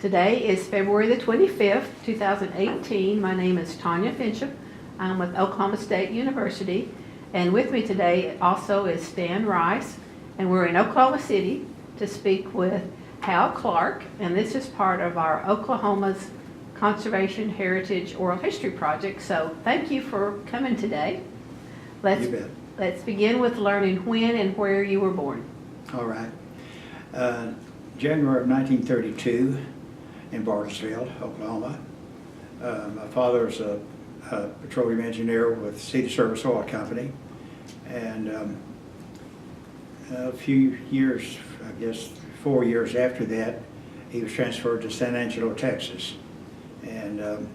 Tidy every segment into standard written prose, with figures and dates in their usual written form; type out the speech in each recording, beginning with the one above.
Today is February the 25th, 2018. My name is Tanya Finchum. I'm with Oklahoma State University. And with me today also is Stan Rice. And we're in Oklahoma City to speak with Hal Clark. And this is part of our Oklahoma's Conservation Heritage Oral History Project. So thank you for coming today. Let's begin with learning when and where you were born. All right. January of 1932 in Barnesville, Oklahoma. My father was a petroleum engineer with City Service Oil Company. And a few years, I guess 4 years after that, he was transferred to San Angelo, Texas, and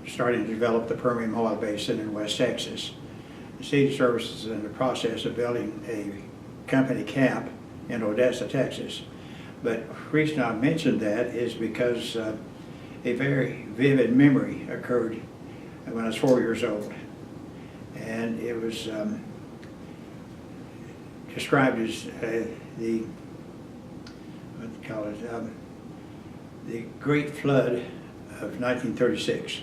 starting to develop the Permian Oil Basin in West Texas. The City Service is in the process of building a company camp in Odessa, Texas. But the reason I mentioned that is because a very vivid memory occurred when I was 4 years old. And it was described as the Great Flood of 1936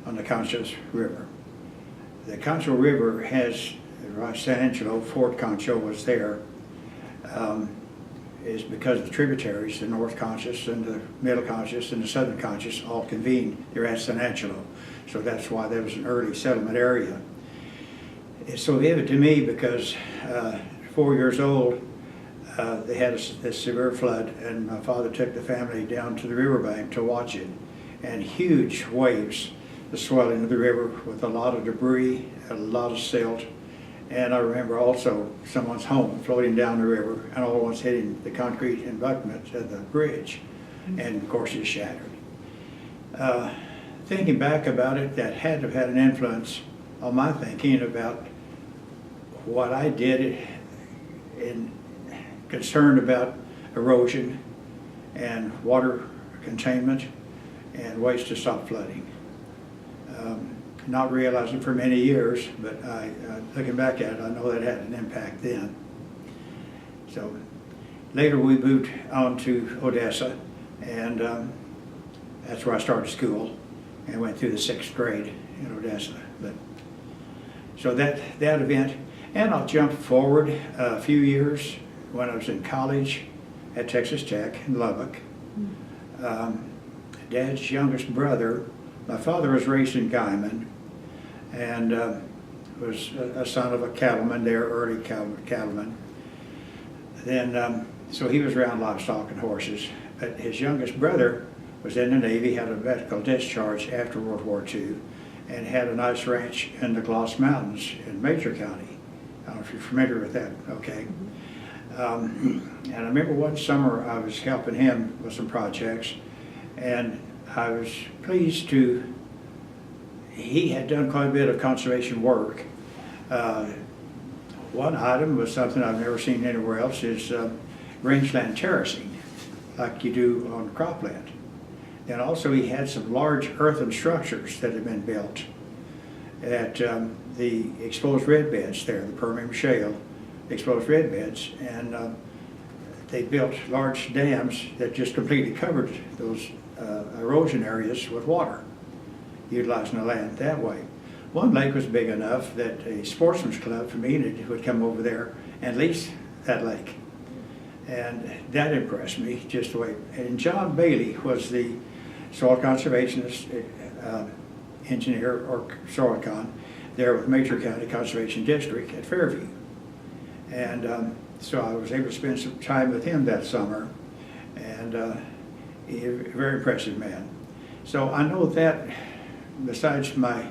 on the Concho River. The Concho River has, San Angelo, Fort Concho was there, is because of the tributaries, the North Conchos and the Middle Conchos and the Southern Conchos all convened there at San Angelo. So that's why there was an early settlement area. It's so vivid to me because 4 years old, they had a severe flood, and my father took the family down to the riverbank to watch it. And huge waves, the swelling of the river with a lot of debris, a lot of silt. And I remember also someone's home floating down the river and all at once hitting the concrete embankment of the bridge. And of course it shattered. Thinking back about it, that had to have had an influence on my thinking about what I did in concerned about erosion and water containment and ways to stop flooding. Not realizing for many years, but looking back at it, I know that had an impact then. So later we moved on to Odessa, and that's where I started school and went through the 6th grade in Odessa. But so that event, and I'll jump forward a few years when I was in college at Texas Tech in Lubbock. Dad's youngest brother, my father was raised in Guyman, and was a son of a cattleman there, early cattleman. Then, so he was around livestock and horses. But his youngest brother was in the Navy, had a medical discharge after World War II, and had a nice ranch in the Gloss Mountains in Major County. I don't know if you're familiar with that, okay? And I remember one summer I was helping him with some projects, and I was pleased to, he had done quite a bit of conservation work. One item was something I've never seen anywhere else, is rangeland terracing, like you do on cropland. And also he had some large earthen structures that had been built at the exposed red beds there, the Permian Shale exposed red beds, and they built large dams that just completely covered those erosion areas with water, utilizing the land that way. One lake was big enough that a sportsman's club from Enid would come over there and lease that lake. And that impressed me just the way. And John Bailey was the soil conservationist engineer, or soil con, there with Major County Conservation District at Fairview. And so I was able to spend some time with him that summer, and he's a very impressive man. So I know that besides my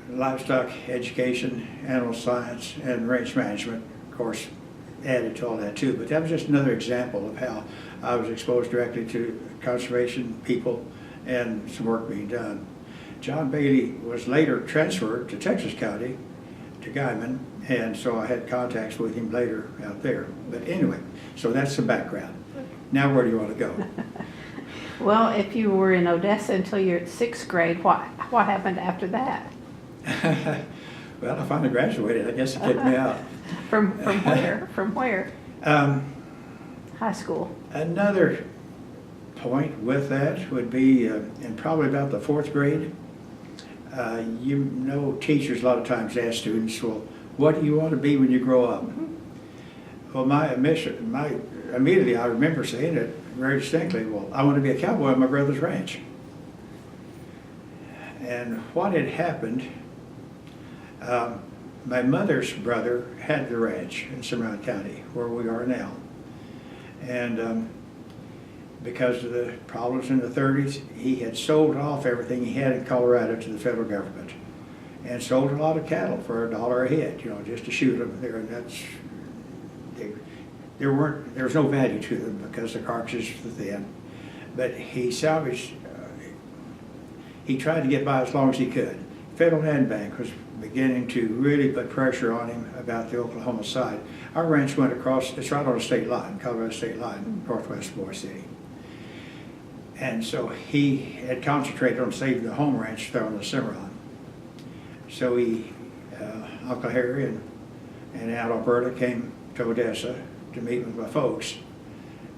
livestock education, animal science, and range management, of course, added to all that too, but that was just another example of how I was exposed directly to conservation people and some work being done. John Bailey was later transferred to Texas County, to Guyman, and so I had contacts with him later out there. But anyway, so that's the background. Now where do you want to go? Well, if you were in Odessa until you're at 6th grade, what happened after that? Well, I finally graduated. I guess it kicked me out. From where? From where? High school. Another point with that would be in probably about the 4th grade. You know, teachers a lot of times ask students, well, what do you want to be when you grow up? Well, immediately I remember saying it very distinctly, well, I want to be a cowboy on my brother's ranch. And what had happened, my mother's brother had the ranch in Cimarron County, where we are now. And because of the problems in the 30s, he had sold off everything he had in Colorado to the federal government, and sold a lot of cattle for $1 a head, you know, just to shoot them there. And there was no value to them because the carcasses were thin. But he salvaged. He tried to get by as long as he could. Federal Land Bank was beginning to really put pressure on him about the Oklahoma side. Our ranch went across, it's right on the state line, Colorado state line, northwest Boise City. And so he had concentrated on saving the home ranch there on the Cimarron. So Uncle Harry and Aunt Alberta came to Odessa to meet with my folks.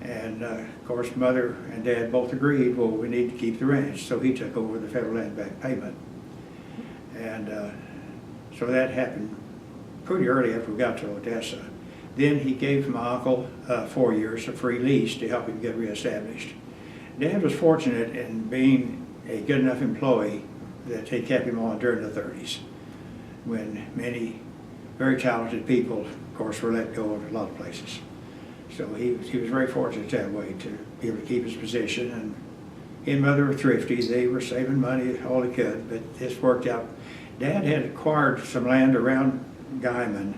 And of course, Mother and Dad both agreed, well, we need to keep the ranch. So he took over the Federal Land Bank payment. And so that happened pretty early after we got to Odessa. Then he gave my uncle 4 years of free lease to help him get reestablished. Dad was fortunate in being a good enough employee that they kept him on during the 30s, when many very talented people, of course, were let go in a lot of places. So he was very fortunate that way to be able to keep his position. And he and Mother were thrifty. They were saving money all they could, but this worked out. Dad had acquired some land around Guyman,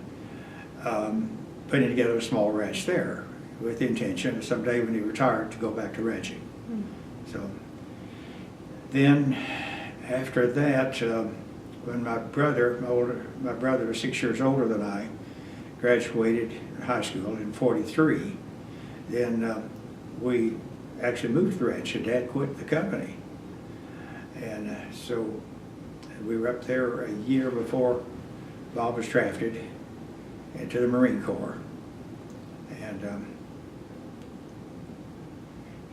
putting together a small ranch there with the intention of someday when he retired to go back to ranching. So then after that, when my brother was 6 years older than I, graduated high school in '43, then we actually moved to the ranch, and Dad quit the company. And so we were up there a year before Bob was drafted into the Marine Corps. And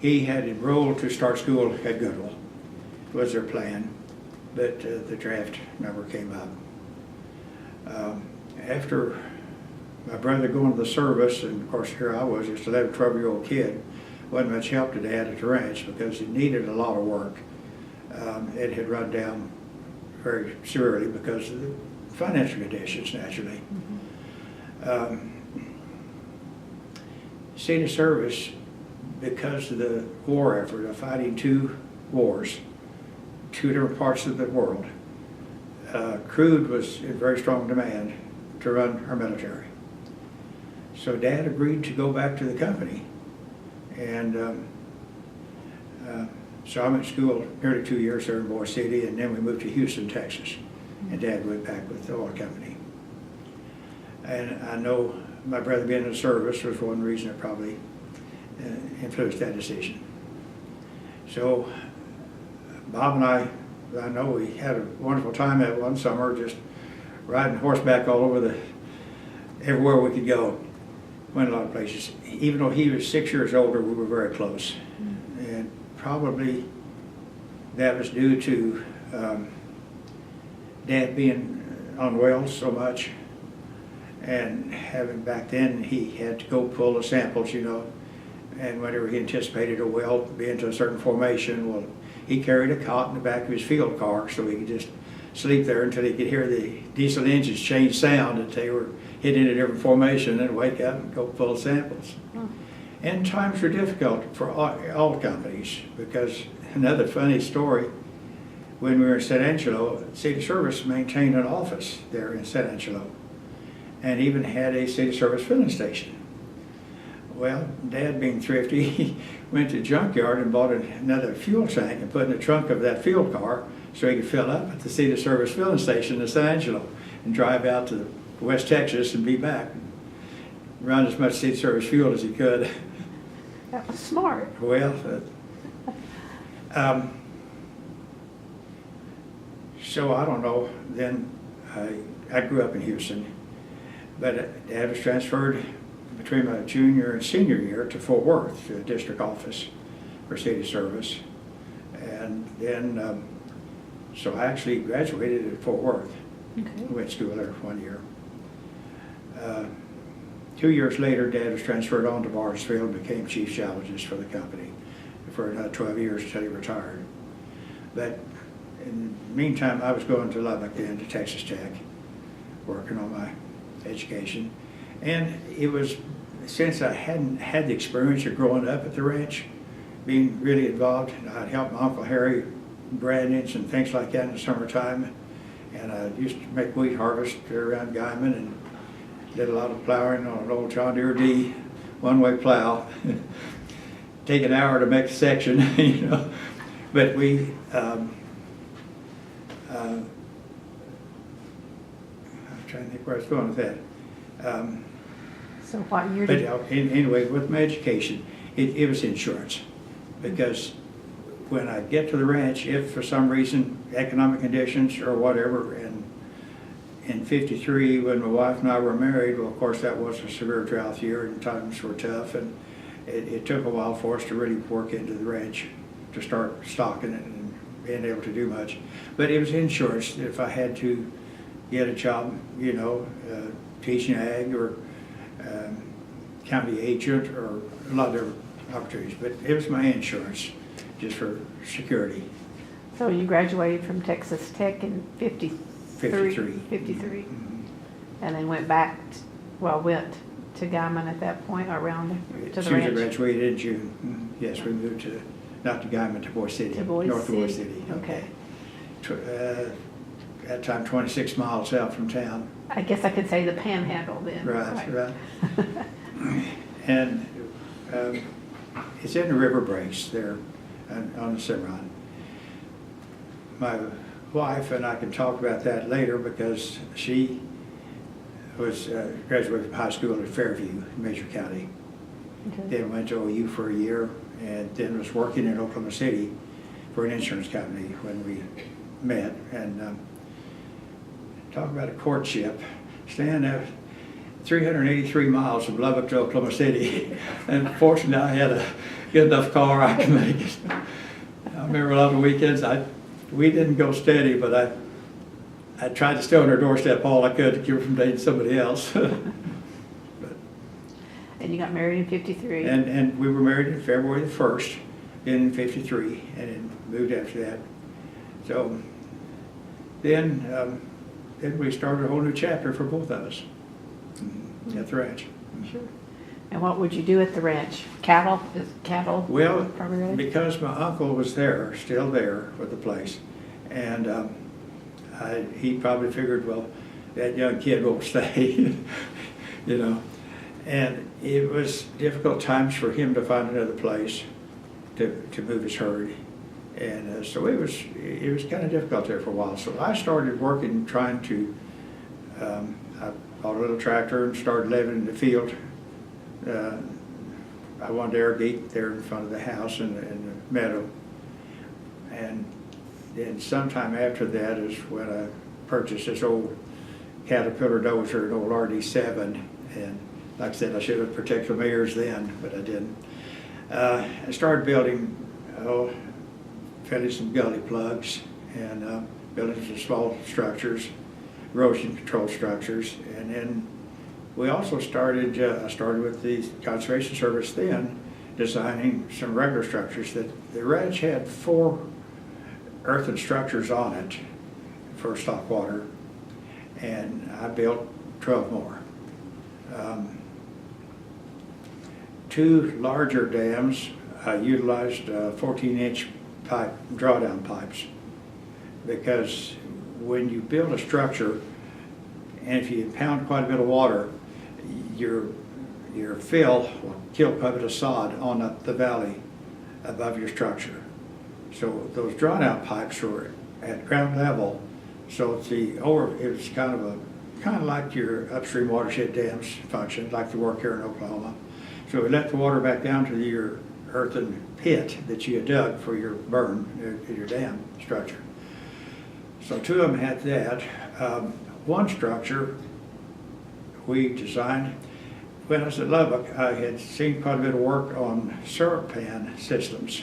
he had enrolled to start school at Goodwill, was their plan, but the draft number came up. After my brother going to the service, and of course here I was, just an 11, 12-year-old kid, wasn't much help to Dad at the ranch because he needed a lot of work. It had run down very severely because of the financial conditions, naturally. Stayed in service because of the war effort of fighting 2 wars, 2 different parts of the world. Crude was in very strong demand to run our military. So Dad agreed to go back to the company. And so I went to school nearly 2 years there in Boise City, and then we moved to Houston, Texas. And Dad went back with the oil company. And I know my brother being in the service was one reason that probably influenced that decision. So Bob and I know we had a wonderful time that one summer, just riding horseback all over everywhere we could go. Went a lot of places. Even though he was 6 years older, we were very close. And probably that was due to Dad being on wells so much, and having back then he had to go pull the samples, you know, and whenever he anticipated a well being to a certain formation, well, he carried a cot in the back of his field car so he could just sleep there until he could hear the diesel engines change sound that they were hitting a different formation, and wake up and go pull samples. And times were difficult for all companies, because another funny story, when we were in San Angelo, City Service maintained an office there in San Angelo, and even had a City Service filling station. Well, Dad being thrifty, he went to the junkyard and bought another fuel tank and put it in the trunk of that field car so he could fill up at the City Service filling station in San Angelo and drive out to West Texas and be back. Run as much City Service fuel as he could. That was smart. Well, so I don't know. Then I grew up in Houston, but Dad was transferred between my junior and senior year to Fort Worth, to the district office. for city service. And then, so I actually graduated at Fort Worth. Okay. Went to school there for 1 year. 2 years later, Dad was transferred on to Barnesville and became chief geologist for the company for another 12 years until he retired. But in the meantime, I was going to Lubbock then, to Texas Tech, working on my education. And it was, since I hadn't had the experience of growing up at the ranch, being really involved, I'd help my Uncle Harry brandings and things like that in the summertime. And I used to make wheat harvest around Guyman and did a lot of plowing on an old John Deere D one-way plow. Take an hour to make a section, you know. But we, I'm trying to think where I was going with that. So what year But did anyway, with my education, it was insurance. Because when I get to the ranch, if for some reason, economic conditions or whatever, and in '53, when my wife and I were married, well, of course, that was a severe drought year and times were tough, and it took a while for us to really work into the ranch to start stocking it and being able to do much. But it was insurance. If I had to get a job, you know, teaching ag or county agent or a lot of different opportunities, but it was my insurance just for security. So you graduated from Texas Tech in 53? 53. 53. Mm-hmm. And then went back, went to Guyman at that point, or around to As the soon as I ranch? graduated in June. Mm-hmm. Yes, we moved to, not to Guyman, to Boise City. To Boise North of Boise City. City. Okay. At that time, 26 miles out from town. I guess I could say the Panhandle then. Right. And it's in the river breaks there on the Cimarron. My wife, and I can talk about that later because she was graduated from high school at Fairview, Major County. Okay. Then went to OU for a year, and then was working in Oklahoma City for an insurance company when we met. And talk about a courtship. Staying there 383 miles from Lubbock to Oklahoma City. And fortunately, I had a good enough car I could make it. I remember a lot of weekends, we didn't go steady, but I tried to stay on her doorstep all I could to keep her from dating somebody else. And you got married in 53? And we were married in February the 1st in 53, and then moved after that. So then we started a whole new chapter for both of us at the ranch. Sure. And what would you do at the ranch? Cattle? Is cattle Well, primarily? because my uncle was there, still there with the place, and he probably figured, well, that young kid won't stay, you know. And it was difficult times for him to find another place to move his herd. And so it was kind of difficult there for a while. So I started working, trying to, I bought a little tractor and started living in the field. I wanted to irrigate there in front of the house in the meadow. And then sometime after that is when I purchased this old Caterpillar dozer, an old RD7. And like I said, I should have protected my ears then, but I didn't. I started building, fitting some gully plugs and building some small structures, erosion control structures. And then we also started, I started with the Conservation Service then, designing some regular structures. That the ranch had 4 earthen structures on it for stock water, and I built 12 more. 2 larger dams, I utilized 14-inch pipe, drawdown pipes, because when you build a structure, and if you impound quite a bit of water, your fill will kill quite a bit of sod on the valley above your structure. So those drawdown pipes were at ground level, so it was kind of like your upstream watershed dams function, like the work here in Oklahoma. So we let the water back down to your earthen pit that you had dug for your burn, your dam structure. So 2 of them had that. One structure we designed, when I was at Lubbock, I had seen quite a bit of work on syrup pan systems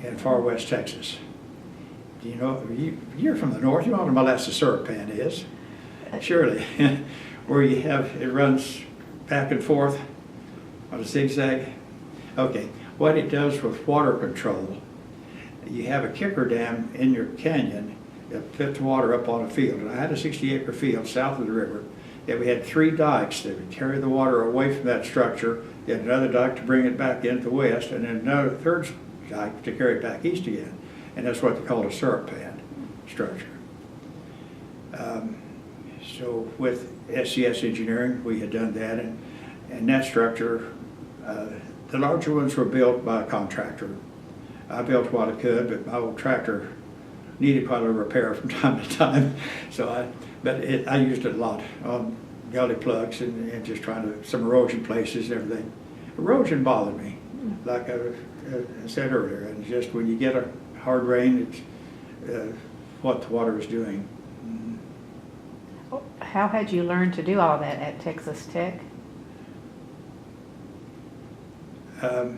in far west Texas. Do you know, you're from the north, you know what a molasses syrup pan is? Surely. Where you have, it runs back and forth on a zigzag. Okay, what it does with water control, you have a kicker dam in your canyon that puts water up on a field. And I had a 60-acre field south of the river that we had 3 dikes that would carry the water away from that structure, then another dike to bring it back into the west, and then another third dike to carry it back east again. And that's what they call a syrup pan structure. So with SCS Engineering, we had done that, and that structure, the larger ones were built by a contractor. I built what I could, but my old tractor needed quite a little repair from time to time. So I used it a lot on gully plugs and just trying to, some erosion places and everything. Erosion bothered me, like I said earlier, and just when you get a hard rain, it's what the water is doing. How had you learned to do all that at Texas Tech? I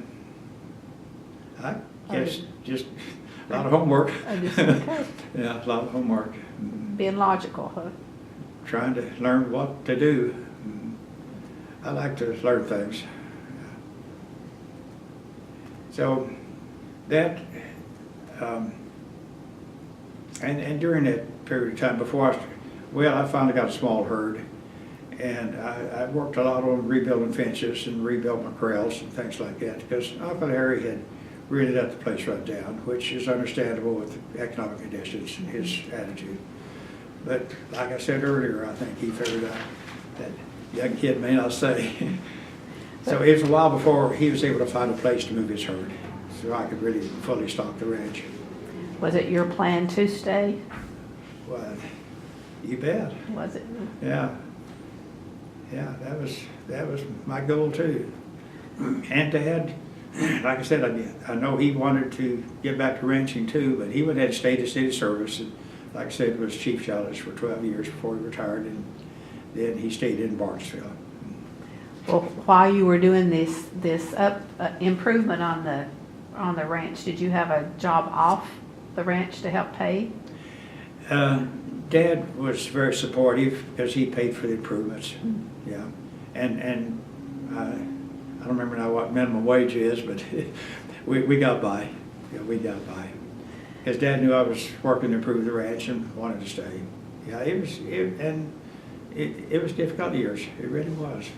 guess just a lot of homework. Okay. Yeah, a lot of homework. Being logical, huh? Trying to learn what to do. I like to learn things. So that, and during that period of time before I finally got a small herd, and I worked a lot on rebuilding fences and rebuilt my corrals and things like that, because Uncle Harry had really let the place run down, which is understandable with economic conditions and his attitude. But like I said earlier, I think he figured out that young kid may not say. So it was a while before he was able to find a place to move his herd, so I could really fully stock the ranch. Was it your plan to stay? Well, you bet. Was it? Yeah. Yeah, that was my goal too. And Dad, like I said, I know he wanted to get back to ranching too, but he would have stayed at city service. And like I said, was chief geologist for 12 years before he retired, and then he stayed in Barnesville. Well, while you were doing this improvement on the ranch, did you have a job off the ranch to help pay? Dad was very supportive because he paid for the improvements. Yeah, and I don't remember now what minimum wage is, but we got by. Yeah, we got by. Because Dad knew I was working to improve the ranch and wanted to stay. Yeah, it was difficult years. It really was.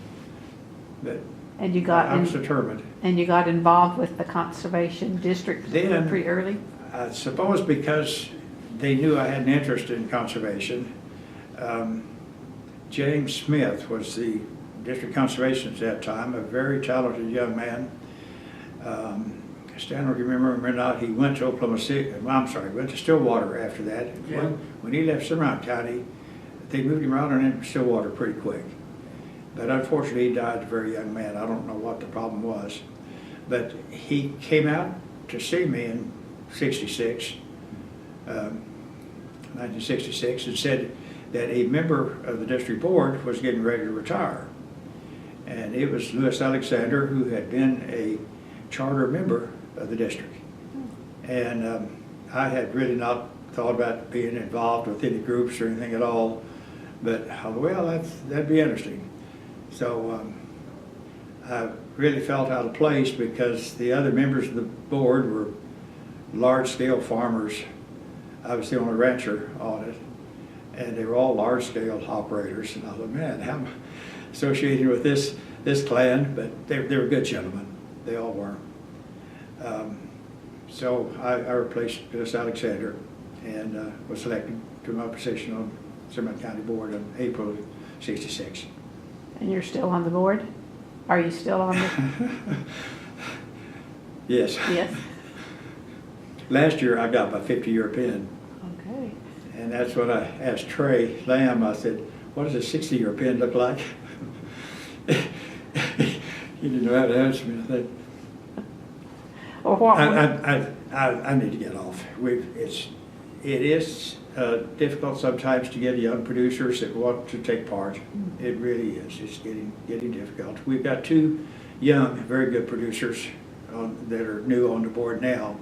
But and you got I was determined. And you got involved with the conservation district then, pretty early? I suppose because they knew I had an interest in conservation. James Smith was the district conservationist at that time, a very talented young man. Stan, if you remember or not, he went to Oklahoma City, went to Stillwater after that. Yeah. When he left Cimarron County, they moved him around and into Stillwater pretty quick. But unfortunately, he died a very young man. I don't know what the problem was. But he came out to see me in 1966, and said that a member of the district board was getting ready to retire. And it was Louis Alexander, who had been a charter member of the district. And I had really not thought about being involved with any groups or anything at all, but well, that'd be interesting. So I really felt out of place because the other members of the board were large-scale farmers. I was the only rancher on it, and they were all large-scale operators. And I thought, man, I'm associated with this clan, but they were good gentlemen. They all were. So I replaced Louis Alexander and was selected to my position on Cimarron County Board in April of '66. And you're still on the board? Are you still on the? Yes. Yes. Last year I got my 50-year pin. Okay. And that's when I asked Trey Lamb, I said, what does a 60-year pin look like? He didn't know how to answer me. I think. Or what? I need to get off. It is difficult sometimes to get young producers that want to take part. It really is. It's getting difficult. We've got 2 young, very good producers that are new on the board now,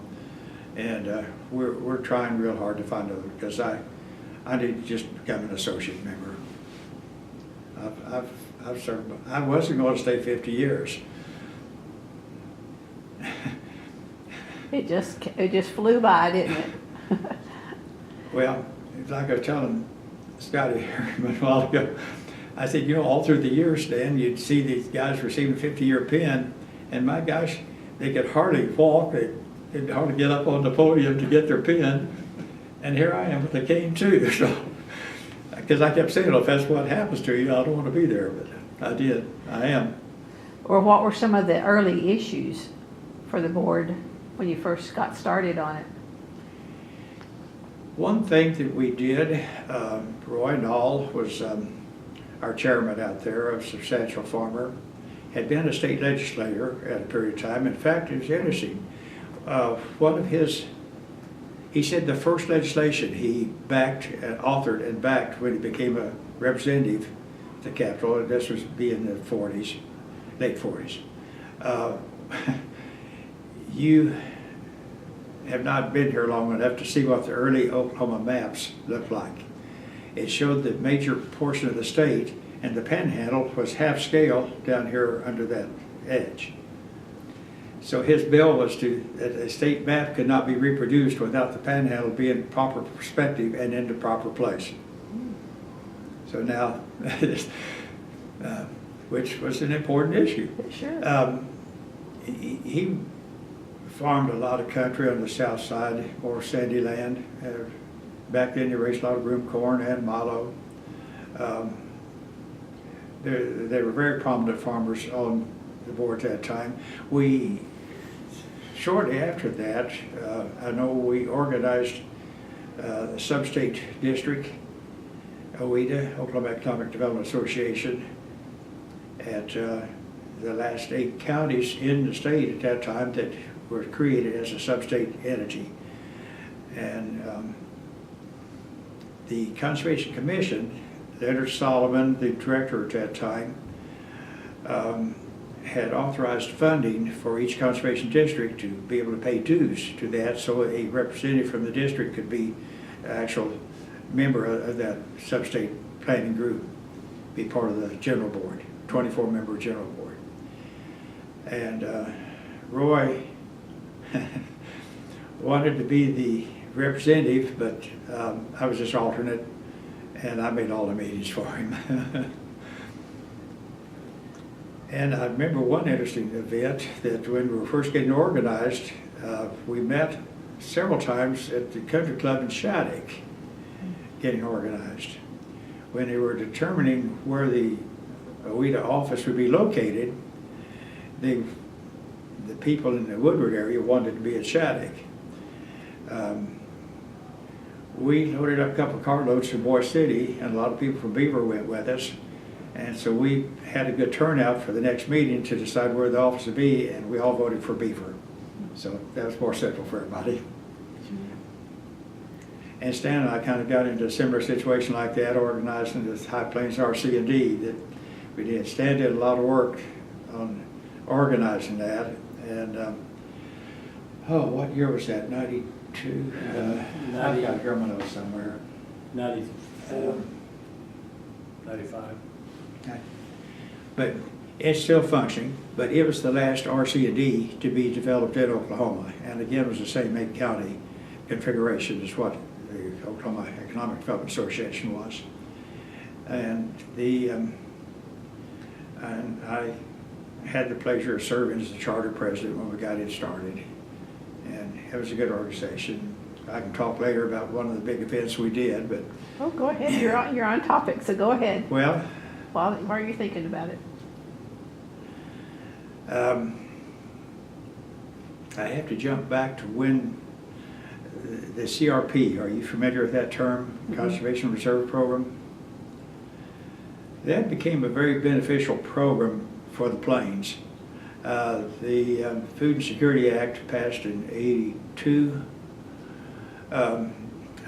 and we're trying real hard to find others, because I need to just become an associate member. I've served. I wasn't going to stay 50 years. It just flew by, didn't it? Well, it's like I was telling Scotty a while ago, I said, you know, all through the years, Dan, you'd see these guys receiving a 50-year pin, and my gosh, they could hardly walk, they could hardly get up on the podium to get their pin, and here I am with a cane too. So, because I kept saying, well, if that's what happens to you, I don't want to be there, but I did. I am. Or what were some of the early issues for the board when you first got started on it? One thing that we did, Roy Nall was our chairman out there, a substantial farmer, had been a state legislator at a period of time. In fact, it was interesting. One of his, he said the first legislation he authored and backed when he became a representative at the Capitol, and this was in the 40s, late 40s. You have not been here long enough to see what the early Oklahoma maps looked like. It showed the major portion of the state, and the panhandle was half scale down here under that edge. So his bill was that a state map could not be reproduced without the panhandle being proper perspective and in the proper place. So now, which was an important issue. Sure. He farmed a lot of country on the south side, more sandy land. Back then, you raised a lot of broom corn and mallow. They were very prominent farmers on the board at that time. Shortly after that, I know we organized the sub-state district, OOHRP, Oklahoma Economic Development Association, at the last 8 counties in the state at that time that were created as a sub-state entity. And the Conservation Commission, Leonard Solomon, the director at that time, had authorized funding for each conservation district to be able to pay dues to that, so a representative from the district could be an actual member of that sub-state planning group, be part of the general board, 24-member general board. And Roy wanted to be the representative, but I was just alternate, and I made all the meetings for him. And I remember one interesting event that when we were first getting organized, we met several times at the country club in Shattuck getting organized. When they were determining where the OOHRP office would be located, the people in the Woodward area wanted to be at Shattuck. We loaded up a couple of carloads from Boise City, and a lot of people from Beaver went with us. And so we had a good turnout for the next meeting to decide where the office would be, and we all voted for Beaver. So that was more central for everybody. And Stan and I kind of got into a similar situation like that, organizing the High Plains RC&D that we did. Stan did a lot of work on organizing that. And, what year was that? 92? I've got Germano somewhere. 94, 95. But it's still functioning, but it was the last RC&D to be developed in Oklahoma. And again, it was the same 8-county configuration as what the Oklahoma Economic Development Association was. And and I had the pleasure of serving as the charter president when we got it started. And it was a good organization. I can talk later about one of the big events we did, but... Oh, go ahead. You're on topic, so go ahead. Well... Why are you thinking about it? I have to jump back to when the CRP, are you familiar with that term? Mm-hmm. Conservation Reserve Program? That became a very beneficial program for the Plains. The Food and Security Act passed in '82.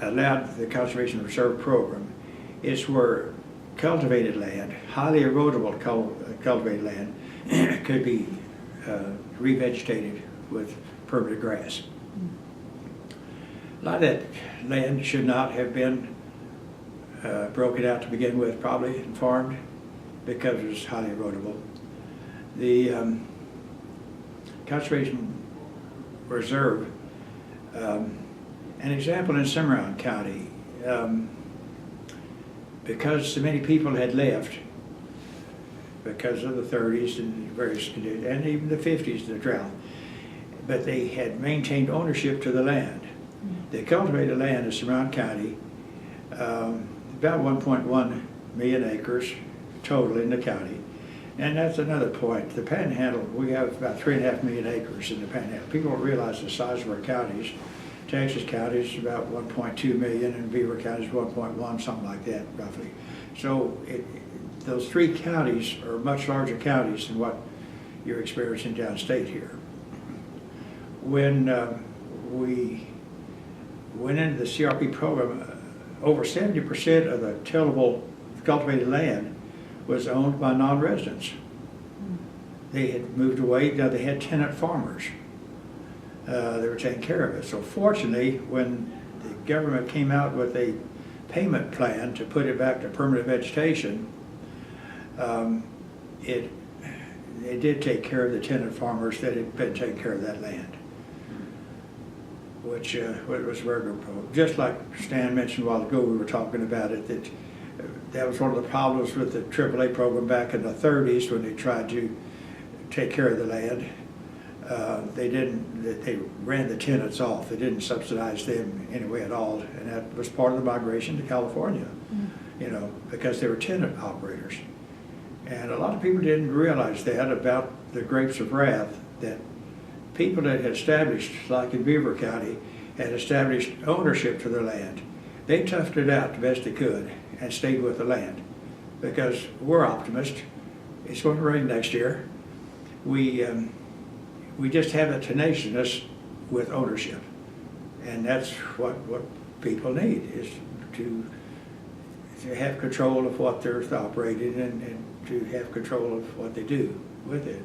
allowed the Conservation Reserve Program is where cultivated land, highly erodible cultivated land, could be revegetated with permanent grass. A lot of that land should not have been broken out to begin with, probably, and farmed, because it was highly erodible. The Conservation Reserve, an example in Cimarron County, because so many people had left because of the 30s and various conditions, and even the 50s, the drought, but they had maintained ownership to the land. They cultivated land in Cimarron County, about 1.1 million acres total in the county. And that's another point. The Panhandle, we have about 3.5 million acres in the Panhandle. People don't realize the size of our counties. Texas County is about 1.2 million, and Beaver County is 1.1, something like that, roughly. So those three counties are much larger counties than what you're experiencing downstate here. When we went into the CRP program, over 70% of the tillable cultivated land was owned by non-residents. They had moved away. Now they had tenant farmers. They were taking care of it. So fortunately, when the government came out with a payment plan to put it back to permanent vegetation, it did take care of the tenant farmers that had been taking care of that land, which was very good. Just like Stan mentioned a while ago, we were talking about it, that was one of the problems with the AAA program back in the 30s when they tried to take care of the land. They ran the tenants off. They didn't subsidize them anyway at all, and that was part of the migration to California, you know, because they were tenant operators. And a lot of people didn't realize that about the grapes of wrath, that people that had established, like in Beaver County, had established ownership to their land. They toughed it out the best they could and stayed with the land, because we're optimists. It's going to rain next year. We just have a tenaciousness with ownership, and that's what people need, is to have control of what they're operating and to have control of what they do with it.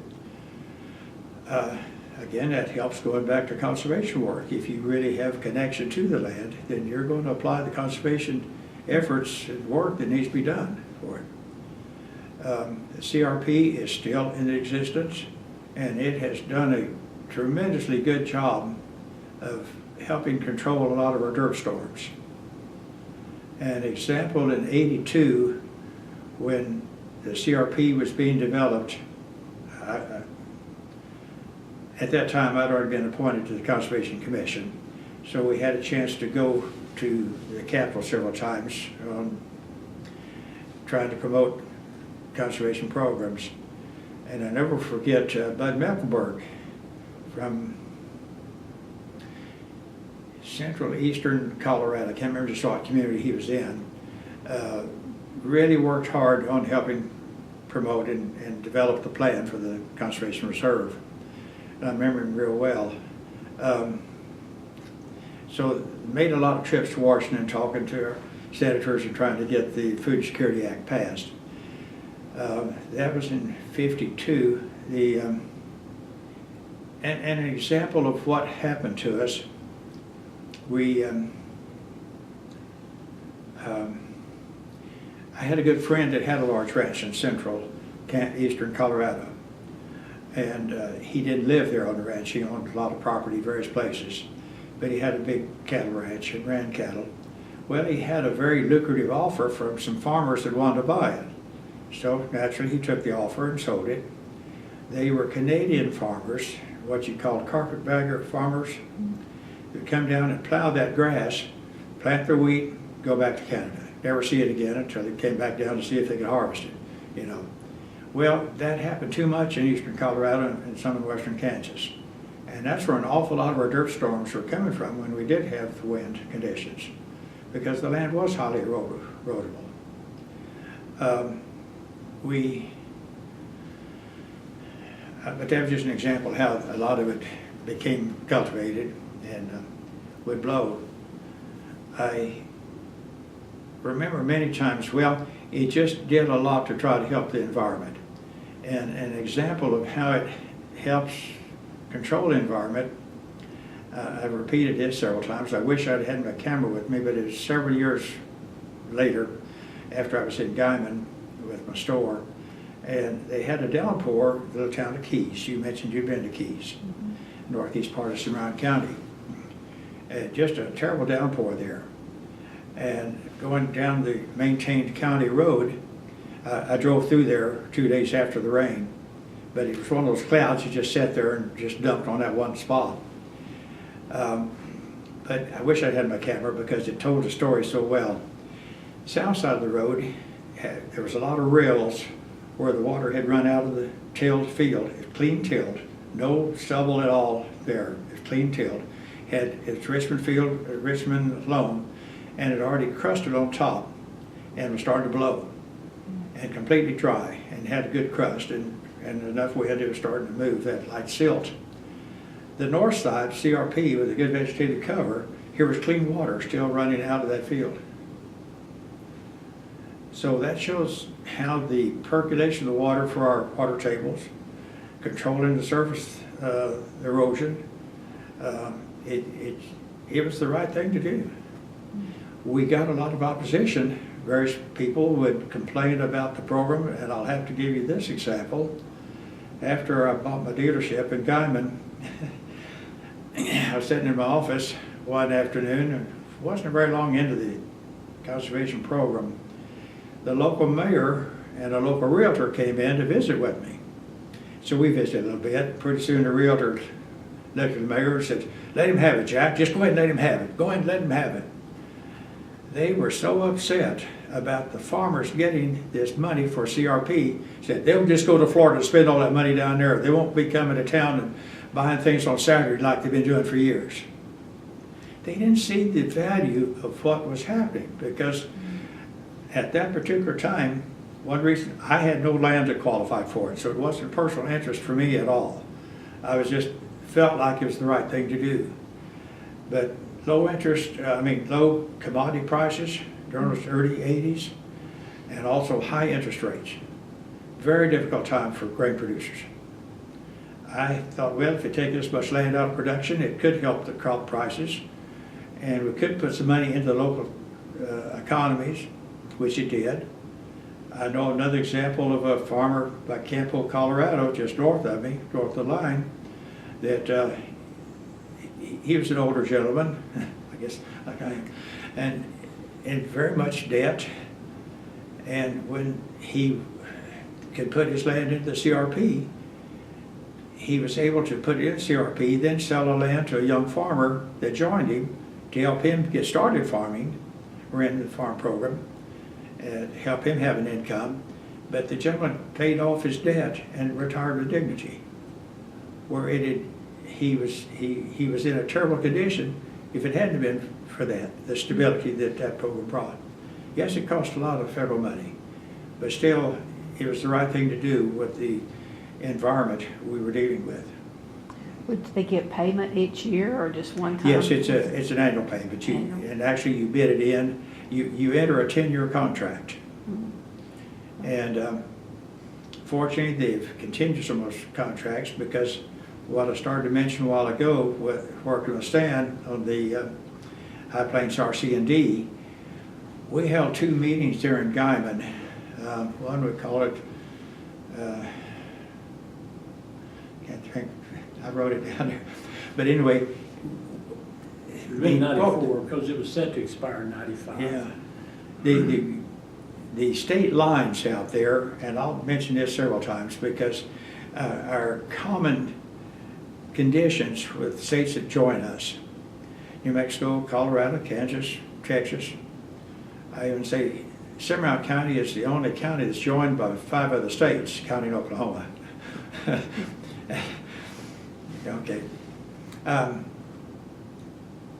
Again, that helps going back to conservation work. If you really have connection to the land, then you're going to apply the conservation efforts and work that needs to be done for it. The CRP is still in existence, and it has done a tremendously good job of helping control a lot of our dirt storms. An example in '82, when the CRP was being developed, at that time I'd already been appointed to the Conservation Commission, so we had a chance to go to the Capitol several times trying to promote conservation programs. And I never forget Bud Mecklenburg from central eastern Colorado, I can't remember just what community he was in, really worked hard on helping promote and develop the plan for the Conservation Reserve. And I remember him real well. So made a lot of trips to Washington talking to our senators and trying to get the Food Security Act passed. That was in '52. And an example of what happened to us, I had a good friend that had a large ranch in central eastern Colorado, and he didn't live there on the ranch. He owned a lot of property, various places, but he had a big cattle ranch and ran cattle. Well, he had a very lucrative offer from some farmers that wanted to buy it. So naturally he took the offer and sold it. They were Canadian farmers, what you call carpetbagger farmers, who come down and plow that grass, plant their wheat, go back to Canada. Never see it again until they came back down to see if they could harvest it, you know. Well, that happened too much in eastern Colorado and some in western Kansas. And that's where an awful lot of our dirt storms were coming from when we did have the wind conditions, because the land was highly erodible. But that was just an example of how a lot of it became cultivated and would blow. I remember many times, well, it just did a lot to try to help the environment. And an example of how it helps control the environment, I've repeated this several times. I wish I'd had my camera with me, but it was several years later, after I was in Guyman with my store, and they had a downpour in the little town of Keys. You mentioned you've been to Keys, northeast part of Cimarron County. Just a terrible downpour there. And going down the maintained county road, I drove through there 2 days after the rain, but it was one of those clouds that just sat there and just dumped on that one spot. But I wish I had my camera because it told the story so well. South side of the road, there was a lot of rills where the water had run out of the tilled field. It was clean tilled, no stubble at all there. It was clean tilled. Had its Richmond field, Richmond loam, and it already crusted on top and was starting to blow and completely dry and had a good crust and enough wind it was starting to move, that light silt. The north side, CRP, with a good vegetative cover, here was clean water still running out of that field. So that shows how the percolation of the water for our water tables, controlling the surface erosion, it was the right thing to do. We got a lot of opposition. Various people would complain about the program, and I'll have to give you this example. After I bought my dealership in Guyman, I was sitting in my office one afternoon, and it wasn't very long into the conservation program. The local mayor and a local realtor came in to visit with me. So we visited a little bit. Pretty soon the realtor looked at the mayor and said, "Let him have it, Jack. Just go ahead and let him have it. Go ahead and let him have it." They were so upset about the farmers getting this money for CRP, said they'll just go to Florida and spend all that money down there. They won't be coming to town and buying things on Saturday like they've been doing for years. They didn't see the value of what was happening because at that particular time, one reason, I had no land to qualify for it, so it wasn't a personal interest for me at all. I was just felt like it was the right thing to do. But low commodity prices during the early 80s, and also high interest rates. Very difficult time for grain producers. I thought, well, if we take this much land out of production, it could help the crop prices, and we could put some money into the local economies, which it did. I know another example of a farmer by Campo, Colorado, just north of me, north of the line, that he was an older gentleman, I guess, like I am, and in very much debt. And when he could put his land into the CRP, he was able to put it in CRP, then sell the land to a young farmer that joined him to help him get started farming, or in the farm program, and help him have an income. But the gentleman paid off his debt and retired with dignity, where he was in a terrible condition if it hadn't been for the stability that program brought. Yes, it cost a lot of federal money, but still it was the right thing to do with the environment we were dealing with. Would they get payment each year or just one time? Yes, it's an annual payment. And actually you bid it in. You enter a 10-year contract. Mm-hmm. And fortunately they've continued some of those contracts because what I started to mention a while ago, working with Stan on the High Plains RC&D, we held 2 meetings there in Guyman. One we call it, can't think, I wrote it down there. But anyway. It was in 94 because it was set to expire in 95. Yeah. The state lines out there, and I'll mention this several times because our common conditions with states that join us, New Mexico, Colorado, Kansas, Texas. I even say Cimarron County is the only county that's joined by 5 other states, counting Oklahoma. Okay.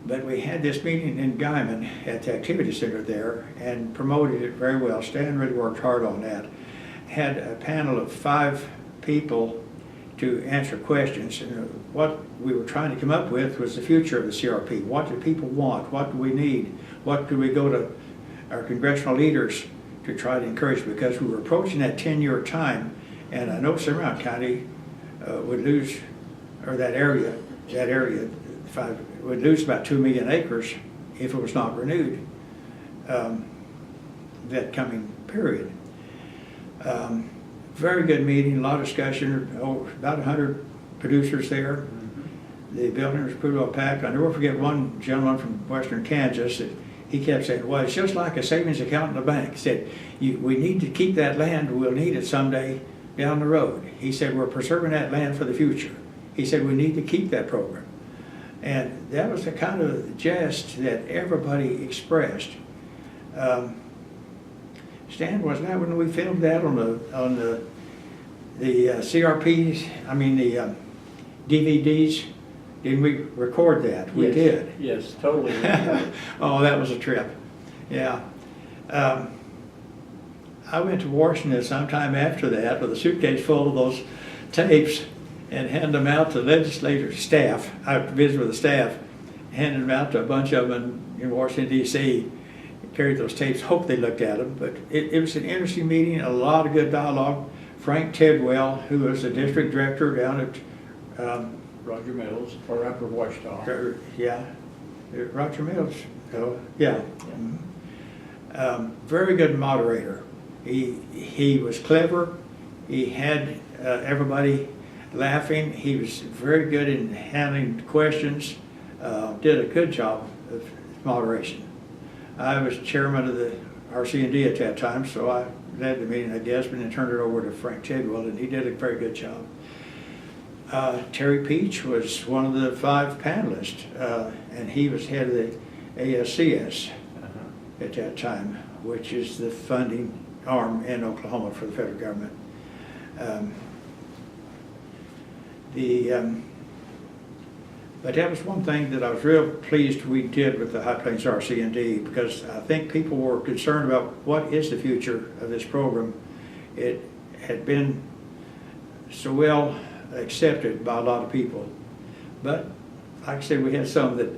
But we had this meeting in Guyman at the activity center there and promoted it very well. Stan really worked hard on that. Had a panel of 5 people to answer questions. And what we were trying to come up with was the future of the CRP. What do people want? What do we need? What do we go to our congressional leaders to try to encourage? Because we were approaching that 10-year time, and I know Cimarron County would lose, or that area would lose about 2 million acres if it was not renewed that coming period. Very good meeting, a lot of discussion, about 100 producers there. The building was pretty well packed. I never forget one gentleman from western Kansas that he kept saying, well, it's just like a savings account in the bank. He said, we need to keep that land, we'll need it someday down the road. He said, we're preserving that land for the future. He said, we need to keep that program. And that was the kind of jest that everybody expressed. Stan, wasn't that when we filmed that on the CRPs, I mean the DVDs? Didn't we record that? We did. Yes, totally. Oh, that was a trip. Yeah. I went to Washington sometime after that with a suitcase full of those tapes and handed them out to legislative staff. I visited with the staff, handed them out to a bunch of them in Washington, D.C., carried those tapes, hoped they looked at them. But it was an interesting meeting, a lot of good dialogue. Frank Tidwell, who was the district director down at Roger Mills, or Upper Washita. Yeah, Roger Mills. Oh, yeah. Very good moderator. He was clever. He had everybody laughing. He was very good in handling questions. Did a good job of moderation. I was chairman of the RC&D at that time, so I led the meeting, I guess, and then turned it over to Frank Tidwell, and he did a very good job. Terry Peach was one of the 5 panelists, and he was head of the ASCS at that time, which is the funding arm in Oklahoma for the federal government. But that was one thing that I was real pleased we did with the High Plains RC&D, because I think people were concerned about what is the future of this program. It had been so well accepted by a lot of people. But like I said, we had some that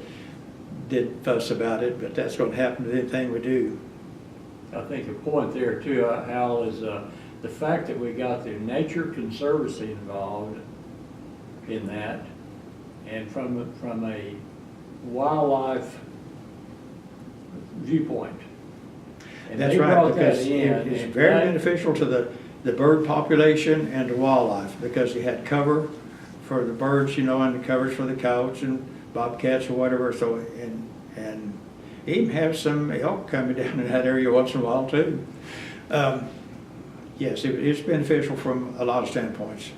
did fuss about it, but that's going to happen with anything we do. I think a point there too, Hal, is the fact that we got the Nature Conservancy involved in that, and from a wildlife viewpoint. And that's right, because it's very beneficial to the bird population and the wildlife, because you had cover for the birds, you know, and the covers for the coyotes and bobcats or whatever. So and even have some elk coming down in that area once in a while too. Yes, it's beneficial from a lot of standpoints.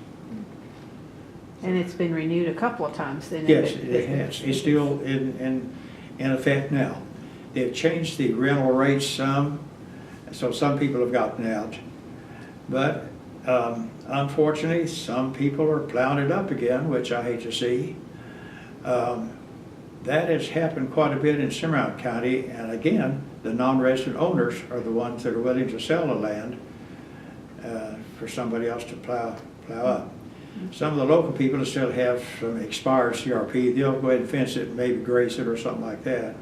And it's been renewed a couple of times then. Yes, it has. It's still in effect now. They've changed the rental rates some, so some people have gotten out. But unfortunately, some people are plowing it up again, which I hate to see. That has happened quite a bit in Cimarron County, and again, the non-resident owners are the ones that are willing to sell the land for somebody else to plow up. Some of the local people that still have some expired CRP, they'll go ahead and fence it and maybe grace it or something like that.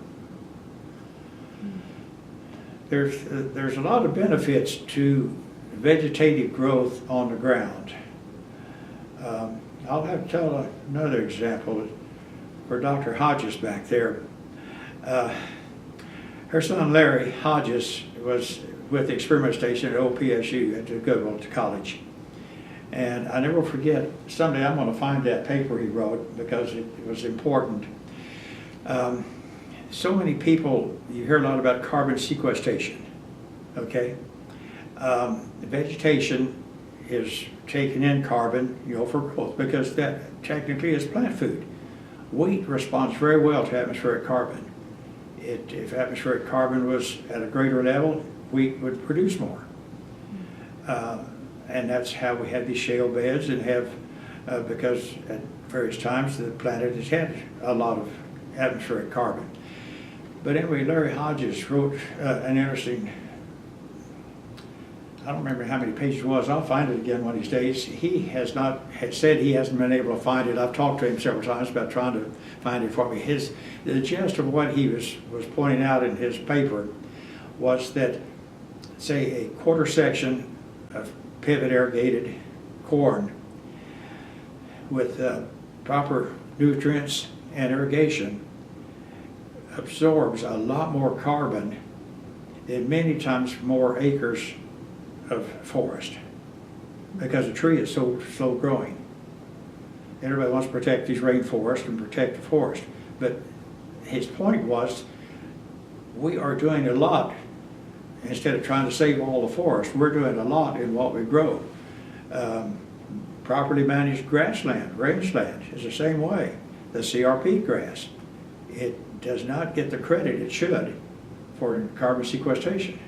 There's a lot of benefits to vegetative growth on the ground. I'll have to tell another example for Dr. Hodges back there. Her son Larry Hodges was with the experiment station at OPSU at the Goodwill College. And I never forget, someday I'm going to find that paper he wrote because it was important. So many people, you hear a lot about carbon sequestration, okay? Vegetation is taking in carbon, you know, for growth, because that technically is plant food. Wheat responds very well to atmospheric carbon. If atmospheric carbon was at a greater level, wheat would produce more. And that's how we had these shale beds and have, because at various times the planet has had a lot of atmospheric carbon. But anyway, Larry Hodges wrote an interesting I don't remember how many pages it was, I'll find it again one of these days. He has said he hasn't been able to find it. I've talked to him several times about trying to find it for me. The gist of what he was pointing out in his paper was that, say, a quarter section of pivot irrigated corn with proper nutrients and irrigation absorbs a lot more carbon than many times more acres of forest, because the tree is so slow growing. Everybody wants to protect these rainforests and protect the forest, but his point was we are doing a lot. Instead of trying to save all the forest, we're doing a lot in what we grow. Properly managed grassland, rangeland is the same way. The CRP grass, it does not get the credit it should for carbon sequestration.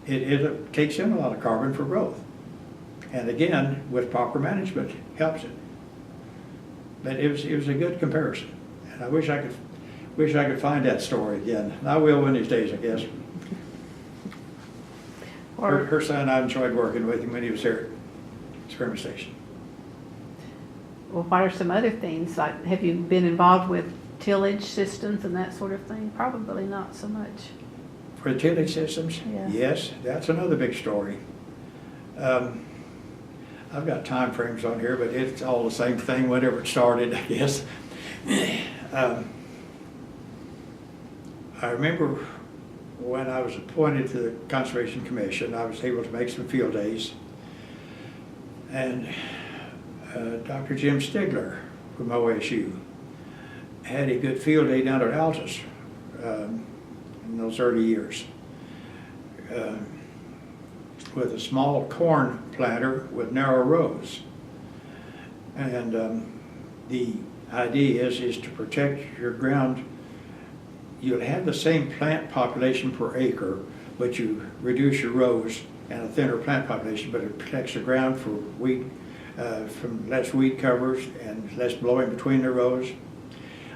It takes in a lot of carbon for growth. And again, with proper management, helps it. But it was a good comparison. And I wish I could find that story again. I will one of these days, I guess. Her son, I enjoyed working with him when he was here at Skirmish Station. Well, what are some other things? Like, have you been involved with tillage systems and that sort of thing? Probably not so much. For the tillage systems? Yeah. Yes, that's another big story. I've got time frames on here, but it's all the same thing whenever it started, I guess. I remember when I was appointed to the Conservation Commission, I was able to make some field days. And Dr. Jim Stigler from OSU had a good field day down at Altus in those early years with a small corn planter with narrow rows. And the idea is to protect your ground. You'll have the same plant population per acre, but you reduce your rows and a thinner plant population, but it protects the ground for weed, from less weed covers and less blowing between the rows.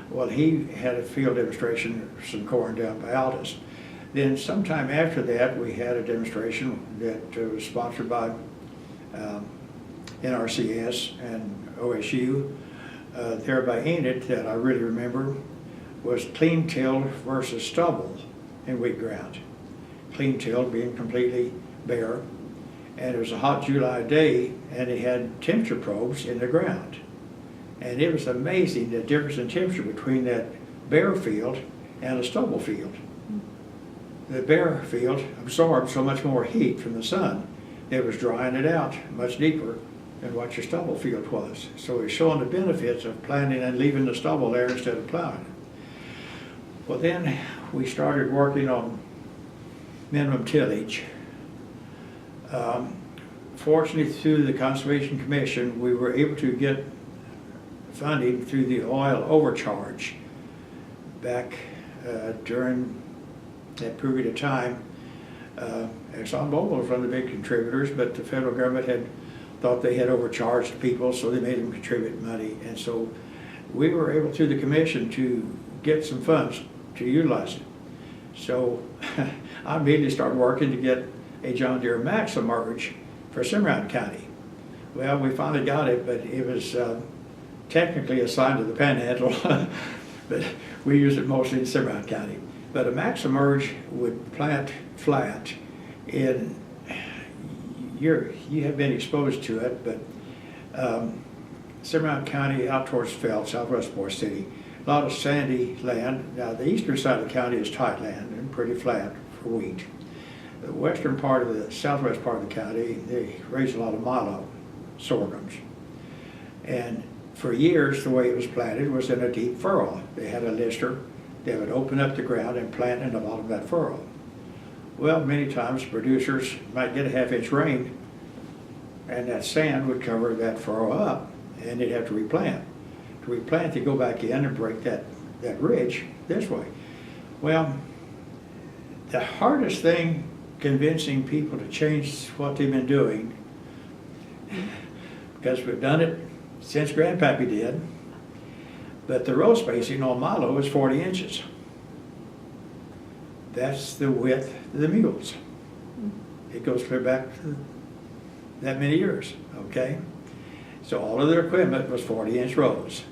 Well, he had a field demonstration of some corn down by Aldous. Then sometime after that, we had a demonstration that was sponsored by NRCS and OSU. There by Enid, that I really remember, was clean till versus stubble in wheat ground. Clean till being completely bare, and it was a hot July day, and they had temperature probes in the ground. And it was amazing the difference in temperature between that bare field and a stubble field. The bare field absorbed so much more heat from the sun, it was drying it out much deeper than what your stubble field was. So it's showing the benefits of planting and leaving the stubble there instead of plowing it. Well, then we started working on minimum tillage. Fortunately, through the Conservation Commission, we were able to get funding through the oil overcharge back during that period of time. ExxonMobil was one of the big contributors, but the federal government had thought they had overcharged people, so they made them contribute money. And so we were able, through the commission, to get some funds to utilize it. So I immediately started working to get a John Deere Max emerge for Cimarron County. Well, we finally got it, but it was technically assigned to the Panhandle, but we used it mostly in Cimarron County. But a Max emerge would plant flat in, you have been exposed to it, but Cimarron County out towards Felt, southwest Moore City, a lot of sandy land. Now the eastern side of the county is tight land and pretty flat for wheat. The western part of the southwest part of the county, they raise a lot of milo sorghums. And for years, the way it was planted was in a deep furrow. They had a lister. They would open up the ground and plant in the bottom of that furrow. Well, many times producers might get a half-inch rain, and that sand would cover that furrow up, and they'd have to replant. To replant, they go back in and break that ridge this way. Well, the hardest thing convincing people to change what they've been doing, because we've done it since Grandpappy did, but the row spacing on milo is 40 inches. That's the width of the mules. It goes clear back to that many years, okay? So all of their equipment was 40-inch rows.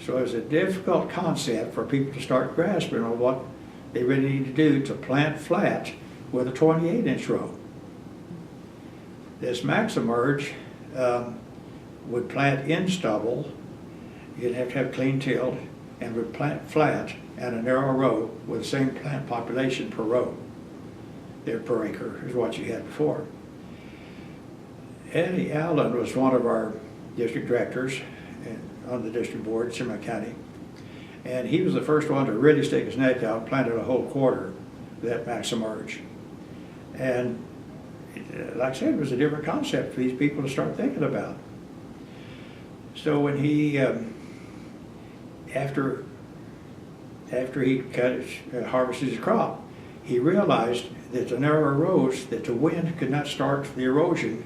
So it was a difficult concept for people to start grasping on what they really need to do to plant flat with a 28-inch row. This Maximerge would plant in stubble. You'd have to have clean tilled, and would plant flat and a narrow row with the same plant population per row. There per acre is what you had before. Eddie Allen was one of our district directors on the district board, Cimarron County, and he was the first one to really stick his neck out and planted a whole quarter of that Maximerge. And like I said, it was a different concept for these people to start thinking about. So when he, after he harvested his crop, he realized that the narrower rows, that the wind could not start the erosion.